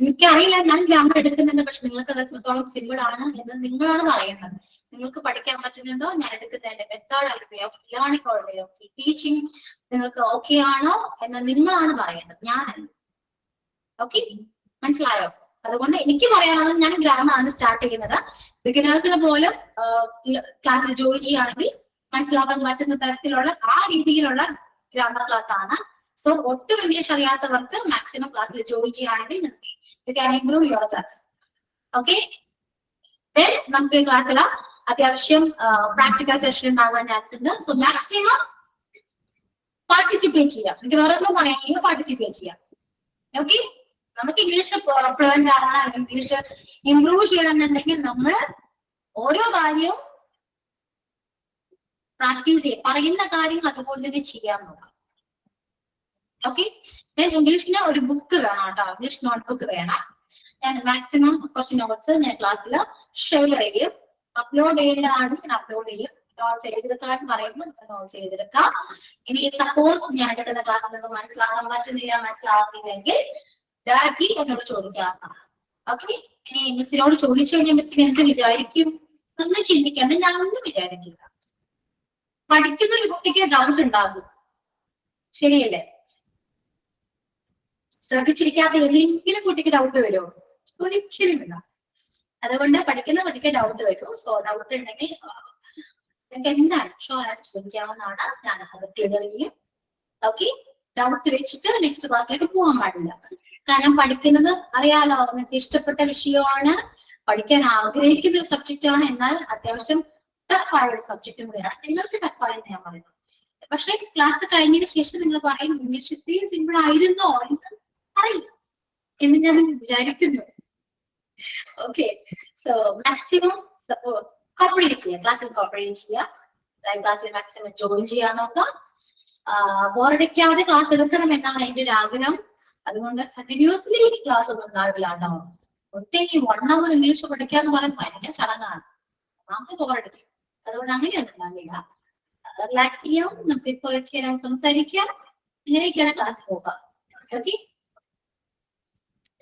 Speaker 1: എനിക്കറിയില്ല, ഞാൻ ഗ്രാമർ എടുക്കുന്നുണ്ട്, പക്ഷെ നിങ്ങൾക്ക് അത് എത്രത്തോളം സിമ്പിൾ ആണ് എന്ന് നിങ്ങളാണ് പറയുന്നത്. നിങ്ങൾക്ക് പഠിക്കാൻ പറ്റുന്നുണ്ടോ? ഞാൻ എടുക്കുന്നതിന്റെ മെത്തേഡ് അല്ലെങ്കിൽ way of learning or way of teaching നിങ്ങൾക്ക് ഓക്കെ ആണോ എന്ന് നിങ്ങളാണ് പറയുന്നത്, ഞാനല്ല. ഓക്കെ, മനസ്സിലായോ? അതുകൊണ്ട് എനിക്ക് പറയാനുള്ളത്, ഞാൻ ഗ്രാമർ ആണ് സ്റ്റാർട്ട് ചെയ്യുന്നത്. ബിഗിനേഴ്സിന് പോലും ക്ലാസ്സിൽ ജോയിൻ ചെയ്യുകയാണെങ്കിൽ മനസ്സിലാക്കാൻ പറ്റുന്ന തരത്തിലുള്ള ആ രീതിയിലുള്ള ഗ്രാമർ ക്ലാസ് ആണ്. സോ ഒട്ടും ഇംഗ്ലീഷ് അറിയാത്തവർക്ക് മാക്സിമം ക്ലാസ്സിൽ ജോയിൻ ചെയ്യുകയാണെങ്കിൽ you can improve your self. Okay. നമുക്ക് ക്ലാസ്സിൽ അത്യാവശ്യം പ്രാക്ടിക്കൽ സെഷൻ ഉണ്ടാകാൻ ചാൻസ് ഉണ്ട്. സോ മാക്സിമം പാർട്ടിസിപ്പേറ്റ് ചെയ്യാം. എനിക്ക് വേറെ ഒന്നും പറയാനില്ല, പാർട്ടിസിപ്പേറ്റ് ചെയ്യാം. ഓക്കെ, നമുക്ക് ഇംഗ്ലീഷ് ഫ്ലുവന്റ് ആവണം, ഇംഗ്ലീഷ് ഇംപ്രൂവ് ചെയ്യണമെന്നുണ്ടെങ്കിൽ നമ്മൾ ഓരോ കാര്യവും പ്രാക്ടീസ് ചെയ്യാം, പറയുന്ന കാര്യങ്ങൾ അതുപോലെ തന്നെ ചെയ്യാൻ നോക്കാം. ഓക്കെ, ഞാൻ ഇംഗ്ലീഷിന് ഒരു ബുക്ക് വേണം കേട്ടോ, ഇംഗ്ലീഷ് നോട്ട്ബുക്ക് വേണം. ഞാൻ മാക്സിമം കുറച്ച് നോട്ട്സ് ഞാൻ ക്ലാസ്സിൽ ഷെയർ ചെയ്യും, അപ്ലോഡ് ചെയ്യേണ്ടതാണ് ഞാൻ അപ്ലോഡ് ചെയ്യും. നോട്ട്സ് എഴുതിയെടുക്കാൻ പറയുമ്പോൾ നോട്ട്സ് എഴുതിയെടുക്കാം. ഇനി സപ്പോസ് ഞാൻ എടുക്കുന്ന ക്ലാസ്സിൽ നിന്ന് മനസ്സിലാക്കാൻ പറ്റുന്നില്ല, മനസ്സിലാവുന്നില്ലെങ്കിൽ ഡയറക്റ്റ്ലി എന്നോട് ചോദിക്കാവുന്നതാണ്. ഓക്കെ, ഇനി മിസ്സിനോട് ചോദിച്ചു കഴിഞ്ഞാൽ മിസ്സിന് എന്ത് വിചാരിക്കും എന്ന് ചിന്തിക്കേണ്ട, ഞാൻ ഒന്നും വിചാരിക്കില്ല. പഠിക്കുന്ന ഒരു കുട്ടിക്ക് ഡൗട്ട് ഉണ്ടാകും, ശരിയല്ലേ? ശ്രദ്ധിച്ചിരിക്കാത്ത ഏതെങ്കിലും കുട്ടിക്ക് ഡൗട്ട് വരുമോ? ഒരിക്കലും ഇല്ല. അതുകൊണ്ട് പഠിക്കുന്ന കുട്ടിക്ക് ഡൗട്ട് വരും. സോ ഡൗട്ട് ഉണ്ടെങ്കിൽ നിങ്ങൾക്ക് എന്താണ് ഷുവറായിട്ട് ചോദിക്കാവുന്നതാണ്, ഞാൻ അത് ക്ലിയർ ചെയ്യും. ഓക്കെ, ഡൗട്ട്സ് വെച്ചിട്ട് നെക്സ്റ്റ് ക്ലാസ്സിലേക്ക് പോകാൻ പാടില്ല. കാരണം പഠിക്കുന്നത് അറിയാലോ, നിങ്ങൾക്ക് ഇഷ്ടപ്പെട്ട വിഷയമാണ്, പഠിക്കാൻ ആഗ്രഹിക്കുന്ന ഒരു സബ്ജക്റ്റ് ആണ്, എന്നാൽ അത്യാവശ്യം ടഫായ ഒരു സബ്ജക്റ്റും കൂടിയാണ്. നിങ്ങൾക്ക് ടഫായെന്ന് ഞാൻ പറയുന്നു. പക്ഷെ ക്ലാസ് കഴിഞ്ഞതിന് ശേഷം നിങ്ങൾ പറയും ഇംഗ്ലീഷ് ഇത്രയും സിമ്പിൾ ആയിരുന്നോ എന്ന് അറിയും എന്ന് ഞാൻ വിചാരിക്കുന്നു. ഓക്കെ, സോ മാക്സിമം കോപ്പറേറ്റ് ചെയ്യുക, ക്ലാസ്സിൽ കോപ്പറേറ്റ് ചെയ്യുക, ലൈവ് ക്ലാസ്സിൽ മാക്സിമം ജോയിൻ ചെയ്യാൻ നോക്കാം. ബോറടിക്കാതെ ക്ലാസ് എടുക്കണം എന്നാണ് എന്റെ ഒരു ആഗ്രഹം. അതുകൊണ്ട് കണ്ടിന്യൂസ്ലി ക്ലാസ് ഒന്നും ഉണ്ടാവില്ല കേട്ടോ. ഒറ്റയ്ക്ക് 1 hour ഇംഗ്ലീഷ് പഠിക്കാന്ന് പറയുന്നത് ഭയങ്കര ചടങ്ങാണ്, നമുക്ക് ബോറടിക്കും. അതുകൊണ്ട് അങ്ങനെയൊന്നും ഉണ്ടാവില്ല. റിലാക്സ് ചെയ്യാം, നമുക്ക് കുറച്ച് നേരം സംസാരിക്കാം, ഇങ്ങനെയൊക്കെയാണ് ക്ലാസ് പോകാം. ഓക്കെ,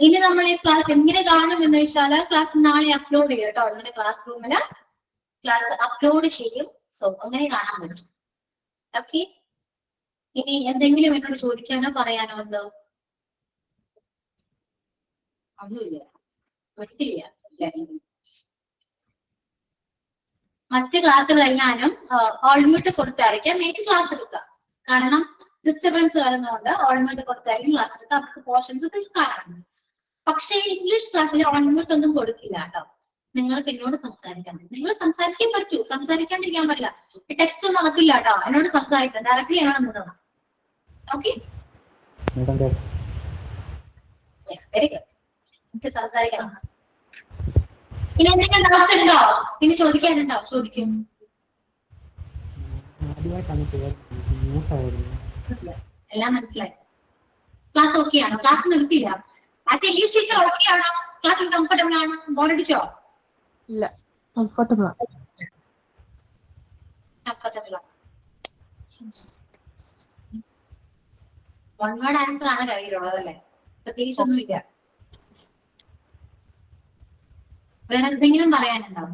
Speaker 1: ഇനി നമ്മൾ ഈ ക്ലാസ് എങ്ങനെ കാണും എന്ന് വെച്ചാൽ ക്ലാസ് നാളെ അപ്ലോഡ് ചെയ്യും കേട്ടോ. അങ്ങനെ ക്ലാസ് റൂമില് ക്ലാസ് അപ്ലോഡ് ചെയ്യും. സോ അങ്ങനെ കാണാൻ പറ്റും. ഓക്കെ, ഇനി എന്തെങ്കിലും എന്നോട് ചോദിക്കാനോ പറയാനോ ഉണ്ടോ? ഒന്നുമില്ല, ഒരിക്കലില്ല. മറ്റ് ക്ലാസ്സുകളെല്ലാനും ഓൾമ്യൂട്ട് കൊടുത്തായിരിക്കാം മെയിൻ ക്ലാസ് എടുക്കുക. കാരണം ഡിസ്റ്റർബൻസ് വരുന്നതുകൊണ്ട് ഓൾമ്യൂട്ട് കൊടുത്തായിരിക്കും ക്ലാസ് എടുക്കുക, അവർക്ക് പോർഷൻസ് തീർക്കാനാണ്. പക്ഷേ ഇംഗ്ലീഷ് ക്ലാസ്സിൽ ഓൾമ്യൂട്ട് ഒന്നും കൊടുക്കില്ല കേട്ടോ. നിങ്ങൾക്ക് എന്നോട് സംസാരിക്കണം, നിങ്ങൾ സംസാരിക്കാൻ പറ്റൂ, സംസാരിക്കാണ്ടിരിക്കാൻ പറ്റില്ല. ടെക്സ്റ്റ് ഒന്നും നടക്കില്ല കേട്ടോ, എന്നോട് സംസാരിക്കണം, ഡയറക്റ്റ്ലി എന്നോട് മുന്നോട്ട്. ഓക്കെ, വെരി ഗുഡ്, എനിക്ക് സംസാരിക്കണം. ഇനി എന്തെങ്കിലും ഡൗട്ട്സ് ഉണ്ടോ? ഇനി ചോദിക്കാനുണ്ടോ? ചോദിക്കും. എല്ലാം മനസ്സിലായി. ക്ലാസ് ഓക്കെ ആണോ? ക്ലാസ് നിർത്തിയില്ല. As A English teacher okay ആണോ? ക്ലാസ്സിൽ കംഫർട്ടബിൾ ആണോ? ബോറടിച്ചോ?
Speaker 2: ഇല്ല, കംഫർട്ടബിൾ ആണ്.
Speaker 1: കംഫർട്ടബിൾ ആണ്. 1 word ആൻസർ ആണ് കയ്യിലുള്ളത് അല്ലേ? പ്രത്യേകിച്ചൊന്നുമില്ല. വേറെ എന്തെങ്കിലും പറയാനുണ്ടോ?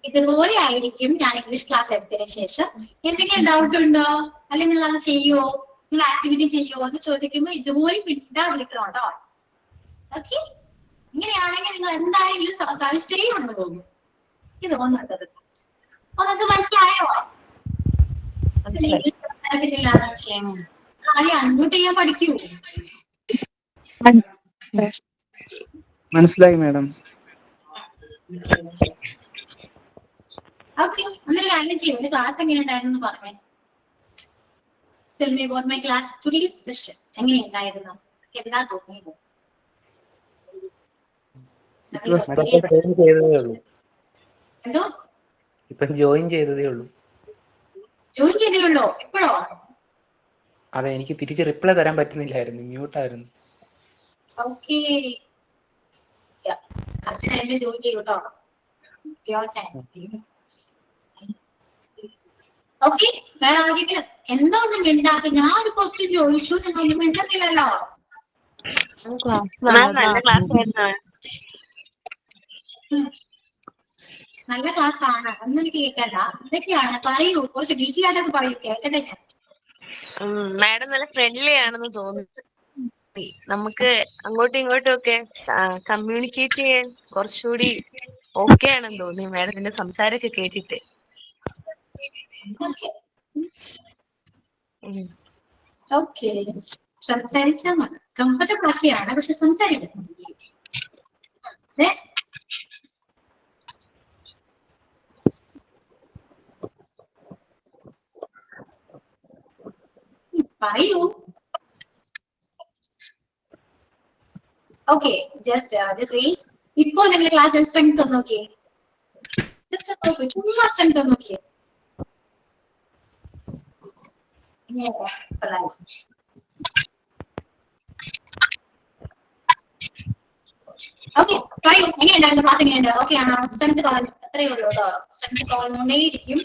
Speaker 1: ഇതുപോലെ ആയിരിക്കും ഞാൻ ഇംഗ്ലീഷ് ക്ലാസ് എടുത്തതിന് ശേഷം. എന്തെങ്കിലും ഡൗട്ട് ഉണ്ടോ, അല്ലെങ്കിൽ നിങ്ങൾ അത് ചെയ്യുവോ, നിങ്ങൾ ആക്ടിവിറ്റി ചെയ്യുവോ എന്ന് ചോദിക്കുമ്പോൾ ഇതുപോലെ പിടിച്ചിട്ടാ വിളിക്കണം കേട്ടോ. ഓക്കെ, ഇങ്ങനെയാണെങ്കിൽ നിങ്ങൾ എന്തായാലും സജസ്റ്റ് കൊണ്ടു പോകും. ഇത് ഒന്നത് മനസ്സിലായോ? ആദ്യം അൺമ്യൂട്ട് ചെയ്യാൻ പഠിക്കൂ.
Speaker 9: മനസ്സിലായി മാഡം.
Speaker 1: ഓക്കെ, അന്നൊരു കാര്യം ചെയ്യും. ഒരു ക്ലാസ് എങ്ങനെ ഉണ്ടായിരുന്നു പറഞ്ഞേ. Tell me about my class today's session. എങ്ങനെയുണ്ടായിരുന്നു? എന്താ തോന്നിയത്? എന്തോ?
Speaker 9: ഇപ്പൊ ജോയിൻ ചെയ്തതേ ഉള്ളൂ.
Speaker 1: ജോയിൻ ചെയ്തേ ഉള്ളോ? എപ്പോഴോ?
Speaker 9: അതെ, എനിക്ക് തിരിച്ച് റിപ്ലൈ തരാൻ പറ്റുന്നില്ലായിരുന്നു, മ്യൂട്ടായിരുന്നു.
Speaker 1: ഓക്കെ, ജോയിൻ ചെയ്യൂട്ടോ. ഓക്കെ, വേറെ ആരെങ്കിലും എന്താ ഒന്നും മിണ്ടാത്ത? ഞാൻ ഒരു ക്വസ്റ്റ്യൻ ചോദിച്ചു, നിങ്ങൾ ഒന്നും മിണ്ടത്തില്ലല്ലോ. നല്ല ക്ലാസ് ആണ്, ഒന്നും എനിക്ക് കേൾക്കണ്ട. ഇതൊക്കെയാണ്, പറയൂ, കുറച്ച് ഡീറ്റെയിൽ ആയിട്ടൊക്കെ പറയൂ, കേൾക്കട്ടെ ഞാൻ.
Speaker 3: മാഡം നല്ല ഫ്രണ്ട്ലി ആണെന്ന് തോന്നുന്നു. നമുക്ക് അങ്ങോട്ടും ഇങ്ങോട്ടും ഒക്കെ കമ്മ്യൂണിക്കേറ്റ് ചെയ്യാൻ കുറച്ചുകൂടി ഓക്കെ ആണെന്ന് തോന്നി മാഡത്തിന്റെ സംസാരമൊക്കെ കേട്ടിട്ട്.
Speaker 1: ഓക്കെ, സംസാരിച്ചാൽ മതി. കംഫർട്ടബിൾ ഒക്കെയാണ്, പക്ഷെ സംസാരിക്കണം. പറയൂ. Okay, just wait. ഇപ്പോ നിങ്ങൾ ക്ലാസ്സിൽ സ്ട്രെങ്ത് ഒന്ന് നോക്കിയേ. ജസ്റ്റ് നോക്കൂ, ചുമ്മാ സ്ട്രെങ്ത് ഒന്ന് നോക്കിയേ. ഓക്കെ, പറയൂ, എങ്ങനെയുണ്ടായിരുന്നു ക്ലാസ്? എങ്ങനെയുണ്ട്? ഓക്കെ ആണോ? സ്ട്രെങ്ത് കുറഞ്ഞു, അത്രയേ ഉള്ളൂ കേട്ടോ. സ്ട്രെങ്ത് കുറഞ്ഞുകൊണ്ടേയിരിക്കും.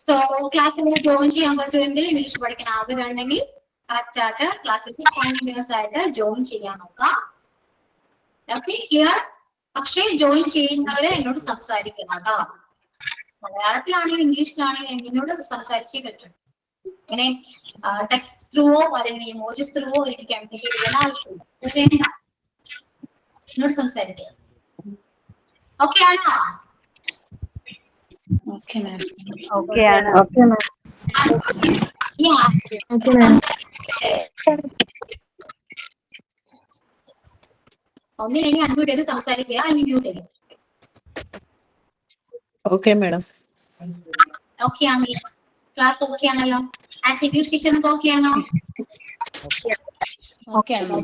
Speaker 1: സോ ക്ലാസ്സിൽ ജോയിൻ ചെയ്യാൻ പറ്റുമെങ്കിൽ, ഇംഗ്ലീഷ് പഠിക്കാൻ ആഗ്രഹമുണ്ടെങ്കിൽ കറക്റ്റ് ആയിട്ട് ക്ലാസ്സിൽ കണ്ടിന്യൂസ് ആയിട്ട് ജോയിൻ ചെയ്യാൻ നോക്കാം. Okay, clear? പക്ഷേ ജോയിൻ ചെയ്യുന്നവരെ എന്നോട് സംസാരിക്കണം കേട്ടോ. മലയാളത്തിലാണെങ്കിലും ഇംഗ്ലീഷിലാണെങ്കിലും എന്നോട് സംസാരിച്ചേ പറ്റും. ഇങ്ങനെ ടെക്സ്റ്റ് ത്രൂവോ അല്ലെങ്കിൽ ഇമോജിസ് ത്രൂവോ എനിക്ക് കമ്മ്യൂണിക്കേറ്റ് ചെയ്യേണ്ട ആവശ്യമില്ല. ഓക്കെ, എന്നോട് സംസാരിക്കാം. ഓക്കെ ആണോ?
Speaker 6: Okay, ma'am.
Speaker 8: ഓക്കെ ആണ്.
Speaker 1: ഒന്നില്ലെങ്കിൽ അൺമ്യൂട്ട് ചെയ്ത് സംസാരിക്കുക, അല്ലെങ്കിൽ മ്യൂട്ട് ചെയ്യുക.
Speaker 10: Okay madam.
Speaker 1: ഓക്കെ ആണല്ലോ? ക്ലാസ് ഓക്കെ ആണല്ലോ? ആസ് ഇംഗ്ലീഷ് ടീച്ചർ നമുക്ക് ഓക്കെ ആണോ?
Speaker 6: Okay, ma'am.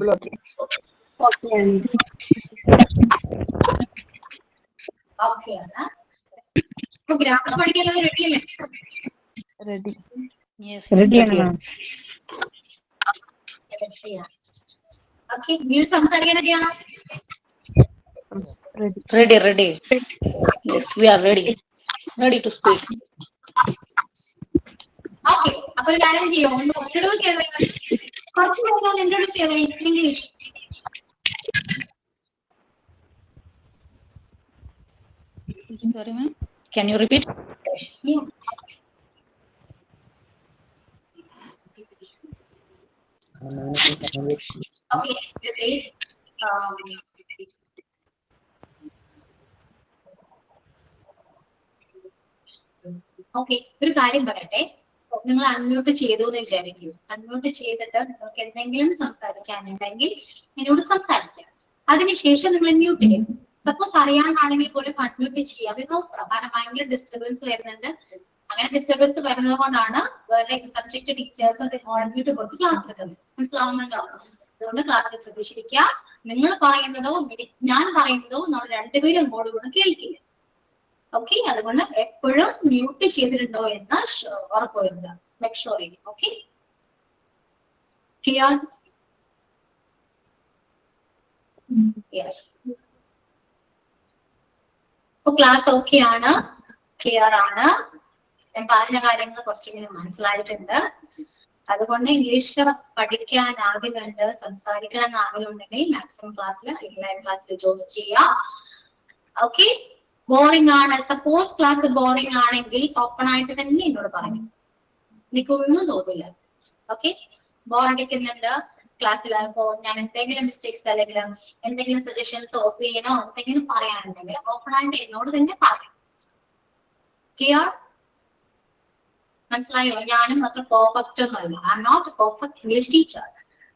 Speaker 1: ഓക്കെ ആണ്. അപ്പൊ ഗ്രാമർ പഠിക്കാൻ റെഡി അല്ലേ?
Speaker 8: റെഡി.
Speaker 6: Yes.
Speaker 10: റെഡിയാണ് മാം.
Speaker 1: ഓക്കെ, ഇംഗ്ലീഷ് സംസാരിക്കാൻ റെഡിയാണോ?
Speaker 6: Ready. Yes, we are ready. Ready to speak.
Speaker 1: Okay, അപ്പൊ ഒരു കാര്യം ചെയ്യോ, ഇൻട്രൊഡ്യൂസ് ചെയ്തേ. കുറച്ച് നേരം ഇൻട്രൊഡ്യൂസ് ചെയ്തേ English.
Speaker 6: Sorry, ma'am. Can you repeat?
Speaker 1: Yeah. Okay, just wait. Okay, ഒരു കാര്യം പറയട്ടെ. നിങ്ങൾ അൺമ്യൂട്ട് ചെയ്തു എന്ന് വിചാരിക്കൂ. അൺമ്യൂട്ട് ചെയ്തിട്ട് നിങ്ങൾക്ക് എന്തെങ്കിലും സംസാരിക്കാനുണ്ടെങ്കിൽ എന്നോട് സംസാരിക്കാം. അതിനുശേഷം നിങ്ങൾ മ്യൂട്ട് ചെയ്യും. സപ്പോസ് അറിയാണ്ടാണെങ്കിൽ പോലും അൺമ്യൂട്ട് ചെയ്യാതെ നോക്കുക. കാരണം ഭയങ്കര ഡിസ്റ്റർബൻസ് വരുന്നുണ്ട്. അങ്ങനെ ഡിസ്റ്റർബൻസ് വരുന്നത് കൊണ്ടാണ് വേറെ സബ്ജക്ട് ടീച്ചേഴ്സ് അൺമ്യൂട്ട് കൊടുത്ത് ക്ലാസ് എടുക്കുന്നത്. മനസ്സിലാവുന്നുണ്ടോ? അതുകൊണ്ട് ക്ലാസ്സിൽ ശ്രദ്ധിച്ചിരിക്കുക. നിങ്ങൾ പറയുന്നതോ ഞാൻ പറയുന്നതോ നമ്മൾ രണ്ടുപേരും അങ്ങോട്ടും കൂടെ കേൾക്കില്ല. ഓക്കെ, അതുകൊണ്ട് എപ്പോഴും മ്യൂട്ട് ചെയ്തിട്ടുണ്ടോ എന്ന് ഉറപ്പുവരുത്തുക. മേക്ക് ഷുവർ ചെയ്യും. Okay, clear? ഇപ്പൊ ക്ലാസ് ഓക്കെ ആണ്, ക്ലിയർ ആണ്. ഞാൻ പറഞ്ഞ കാര്യങ്ങൾ കുറച്ചെങ്കിലും മനസ്സിലായിട്ടുണ്ട്. അതുകൊണ്ട് ഇംഗ്ലീഷ് പഠിക്കാൻ ആഗ്രഹമുണ്ട്, സംസാരിക്കണം എന്ന് ആഗ്രഹമുണ്ടെങ്കിൽ മാക്സിമം ക്ലാസ്സിൽ ലൈവ് ക്ലാസ്സിൽ ജോയിൻ ചെയ്യാം. ഓക്കെ, ബോറിംഗ് ആണ്, സപ്പോസ് ക്ലാസ് ബോറിംഗ് ആണെങ്കിൽ ഓപ്പൺ ആയിട്ട് തന്നെ എന്നോട് പറയും. എനിക്കൊന്നും തോന്നില്ല. ഓക്കെ, ബോറടിക്കുന്നുണ്ട് ക്ലാസ്സിൽ, അപ്പോ ഞാൻ എന്തെങ്കിലും മിസ്റ്റേക്സ് അല്ലെങ്കിൽ എന്തെങ്കിലും സജഷൻസോ ഒപ്പീനിയനോ എന്തെങ്കിലും പറയാനുണ്ടെങ്കിൽ ഓപ്പൺ ആയിട്ട് എന്നോട് തന്നെ പറയാം. ക്ലിയർ? മനസ്സിലായോ? ഞാനും അത്ര പെർഫെക്റ്റ് ഒന്നുമല്ല. I am not a perfect English teacher.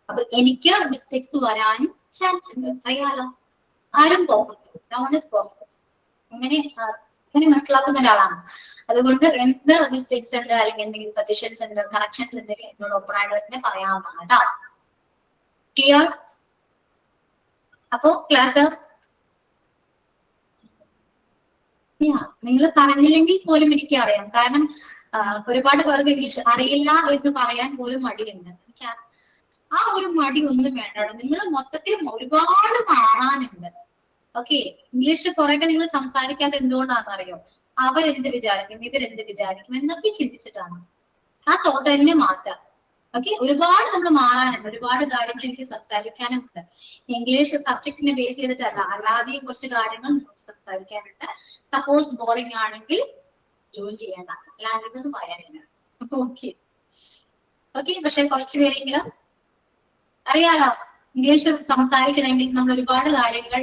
Speaker 1: അപ്പൊ എനിക്ക് മിസ്റ്റേക്സ് വരാൻ ചാൻസ് ഉണ്ട്, അറിയാലോ. ആരും perfect, no one is perfect. അങ്ങനെ മനസ്സിലാക്കുന്ന ഒരാളാണ്. അതുകൊണ്ട് എന്ത് മിസ്റ്റേക്സ് ഉണ്ട് അല്ലെങ്കിൽ എന്തെങ്കിലും സജഷൻസ് ഉണ്ട്, കറക്ഷൻസ് ഉണ്ടെങ്കിൽ എന്നോട് ഓപ്പൺ ആയിട്ട് തന്നെ പറയാവുന്നതാണ് കേട്ടോ. ക്ലിയർ? അപ്പോ ക്ലാസ് നിങ്ങൾ പറഞ്ഞില്ലെങ്കിൽ പോലും എനിക്ക് അറിയാം. കാരണം ഒരുപാട് പേർക്ക് ഇംഗ്ലീഷ് അറിയില്ല എന്ന് പറയാൻ പോലും മടിയുണ്ട്. ആ ഒരു മടി ഒന്നും വേണ്ട. നിങ്ങൾ മൊത്തത്തിൽ ഒരുപാട് മാറാനുണ്ട്. ഓക്കെ, ഇംഗ്ലീഷ് കുറെയൊക്കെ നിങ്ങൾ സംസാരിക്കാത്ത എന്തുകൊണ്ടാണെന്ന് അറിയോ? അവരെന്ത് വിചാരിക്കും, ഇവരെന്ത് വിചാരിക്കും എന്നൊക്കെ ചിന്തിച്ചിട്ടാണ്. ആ തോട്ട് തന്നെ മാറ്റാം. ഓക്കെ, ഒരുപാട് നമ്മൾ മാറാനുണ്ട്, ഒരുപാട് കാര്യങ്ങൾ എനിക്ക് സംസാരിക്കാനും ഉണ്ട്. ഇംഗ്ലീഷ് സബ്ജക്റ്റിനെ ബേസ് ചെയ്തിട്ടല്ല, അല്ലാതെയും കുറച്ച് കാര്യങ്ങൾ സംസാരിക്കാനുണ്ട്. സപ്പോസ് ബോറിംഗ് ആണെങ്കിൽ ജോയിൻ ചെയ്യേണ്ട, അല്ലാണ്ടൊന്നും പറയാനില്ല. ഓക്കെ, പക്ഷെ കുറച്ച് പേരെങ്കിലും അറിയാലോ, ഇംഗ്ലീഷ് സംസാരിക്കണമെങ്കിൽ നമ്മൾ ഒരുപാട് കാര്യങ്ങൾ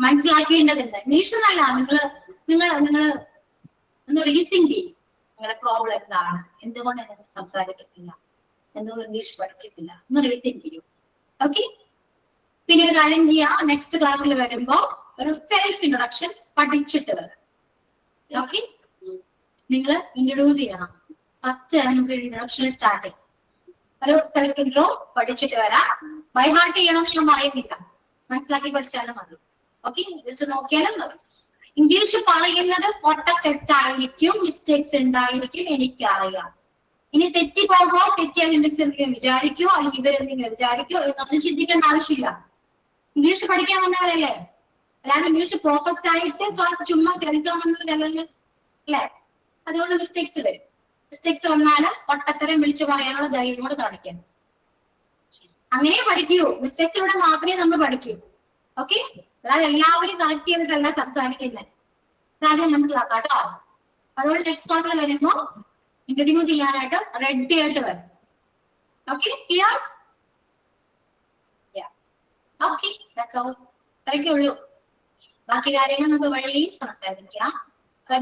Speaker 1: മനസ്സിലാക്കേണ്ടതുണ്ട്. ഇംഗ്ലീഷ് എന്നല്ല, നിങ്ങൾ ഒന്ന് റീതിങ്ക് ചെയ്യും. നിങ്ങളുടെ പ്രോബ്ലം എന്താണ്, എന്തുകൊണ്ട് നിങ്ങൾ സംസാരിക്കുന്നില്ല, എന്തുകൊണ്ട് ഇംഗ്ലീഷ് പഠിക്കുന്നില്ല, ഒന്ന് റീതിങ്ക് ചെയ്യും. ഓക്കെ, പിന്നെ ഒരു കാര്യം ചെയ്യാം, നെക്സ്റ്റ് ക്ലാസ്സിൽ വരുമ്പോ ഒരു സെൽഫ് ഇൻട്രൊഡക്ഷൻ പഠിച്ചിട്ട് വരാം. ഓക്കെ, നിങ്ങൾ ഇൻട്രൊഡ്യൂസ് ചെയ്യണം. ഫസ്റ്റ് നമുക്ക് ഇൻട്രൊഡക്ഷൻ സ്റ്റാർട്ട് ചെയ്യും. ഒരു സെൽഫ് ഇൻട്രോ പഠിച്ചിട്ട് വരാം. ബൈ ഹാർട്ട് ചെയ്യണമെന്ന് ഞാൻ പറയുന്നില്ല, മനസ്സിലാക്കി പഠിച്ചാലും മതി. ഓക്കെ, ജസ്റ്റ് നോക്കിയാലും മതി. ഇംഗ്ലീഷ് പറയുന്നത് പൊട്ട തെറ്റായിരിക്കും, മിസ്റ്റേക്സ് ഉണ്ടായിരിക്കും, എനിക്കറിയാം. ഇനി തെറ്റി പോകുമോ, തെറ്റിയാൽ മിസ്റ്റർ എന്തെങ്കിലും വിചാരിക്കോ അല്ലെങ്കിൽ ഇവരെന്തെങ്കിലും വിചാരിക്കോ എന്നൊന്നും ചിന്തിക്കേണ്ട ആവശ്യമില്ല. ഇംഗ്ലീഷ് പഠിക്കാൻ വന്നവരല്ലേ, അല്ലാതെ ഇംഗ്ലീഷ് പെർഫെക്റ്റ് ആയിട്ട് ക്ലാസ് ചുമ്മാ കേൾക്കാൻ വന്നവരല്ലേ, അല്ലെ? അതുകൊണ്ട് മിസ്റ്റേക്സ് വരും. മിസ്റ്റേക്സ് വന്നാല് പൊട്ടത്തരം വിളിച്ചു പറയാനുള്ള ധൈര്യം കൂടെ കാണിക്കാം. അങ്ങനെ പഠിക്കൂ. മിസ്റ്റേക്സ് ഇവിടെ മാത്രമേ നമ്മൾ പഠിക്കൂ. ഓക്കെ, അല്ലാതെ എല്ലാവരും കറക്റ്റ് ചെയ്തിട്ടല്ല സംസാരിക്കുന്നത്. ആദ്യം മനസ്സിലാക്കാം കേട്ടോ. അതുകൊണ്ട് നെക്സ്റ്റ് ക്ലാസ്സിൽ വരുമ്പോ ഇൻട്രൊഡ്യൂസ് ചെയ്യാനായിട്ട് റെഡി ആയിട്ട് വരും. Okay, clear? Okay, that's all. ഇത്രയൊക്കെ ഉള്ളൂ. ബാക്കി കാര്യങ്ങൾ നമുക്ക് വഴി സംസാരിക്കാം.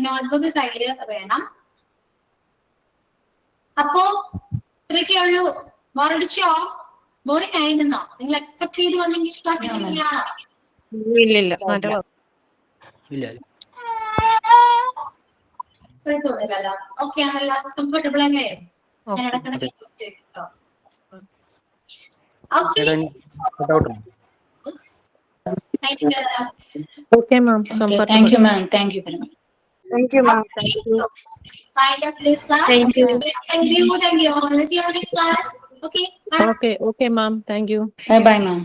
Speaker 1: നോട്ട്ബുക്ക് കയ്യില് വേണം. അപ്പോ ഇത്രയൊക്കെ ഉള്ളൂ. ബോറടിച്ചോ? ബോറിംഗ് ആയിരുന്നോ? നിങ്ങൾ എക്സ്പെക്ട് ചെയ്ത് വന്ന ഇംഗ്ലീഷ് ക്ലാസ് എങ്ങനെയാണോ?
Speaker 9: ഇല്ല.
Speaker 1: കുഴപ്പമൊന്നുമില്ലല്ലോ. ഓക്കെ ആണല്ലോ, കംഫർട്ടബിൾ അല്ലേ? ഞാൻ ഇടക്കിടക്ക് കേട്ടോ. Okay, thank you.
Speaker 4: Okay, ma'am.
Speaker 6: Okay, thank you, ma'am. Thank you very much.
Speaker 8: Thank you, ma'am. Thank you.
Speaker 1: Wind up this class.
Speaker 8: Thank you.
Speaker 1: Thank you. See you next class. Okay, bye.
Speaker 4: Okay, ma'am. Thank you.
Speaker 6: Bye bye, ma'am.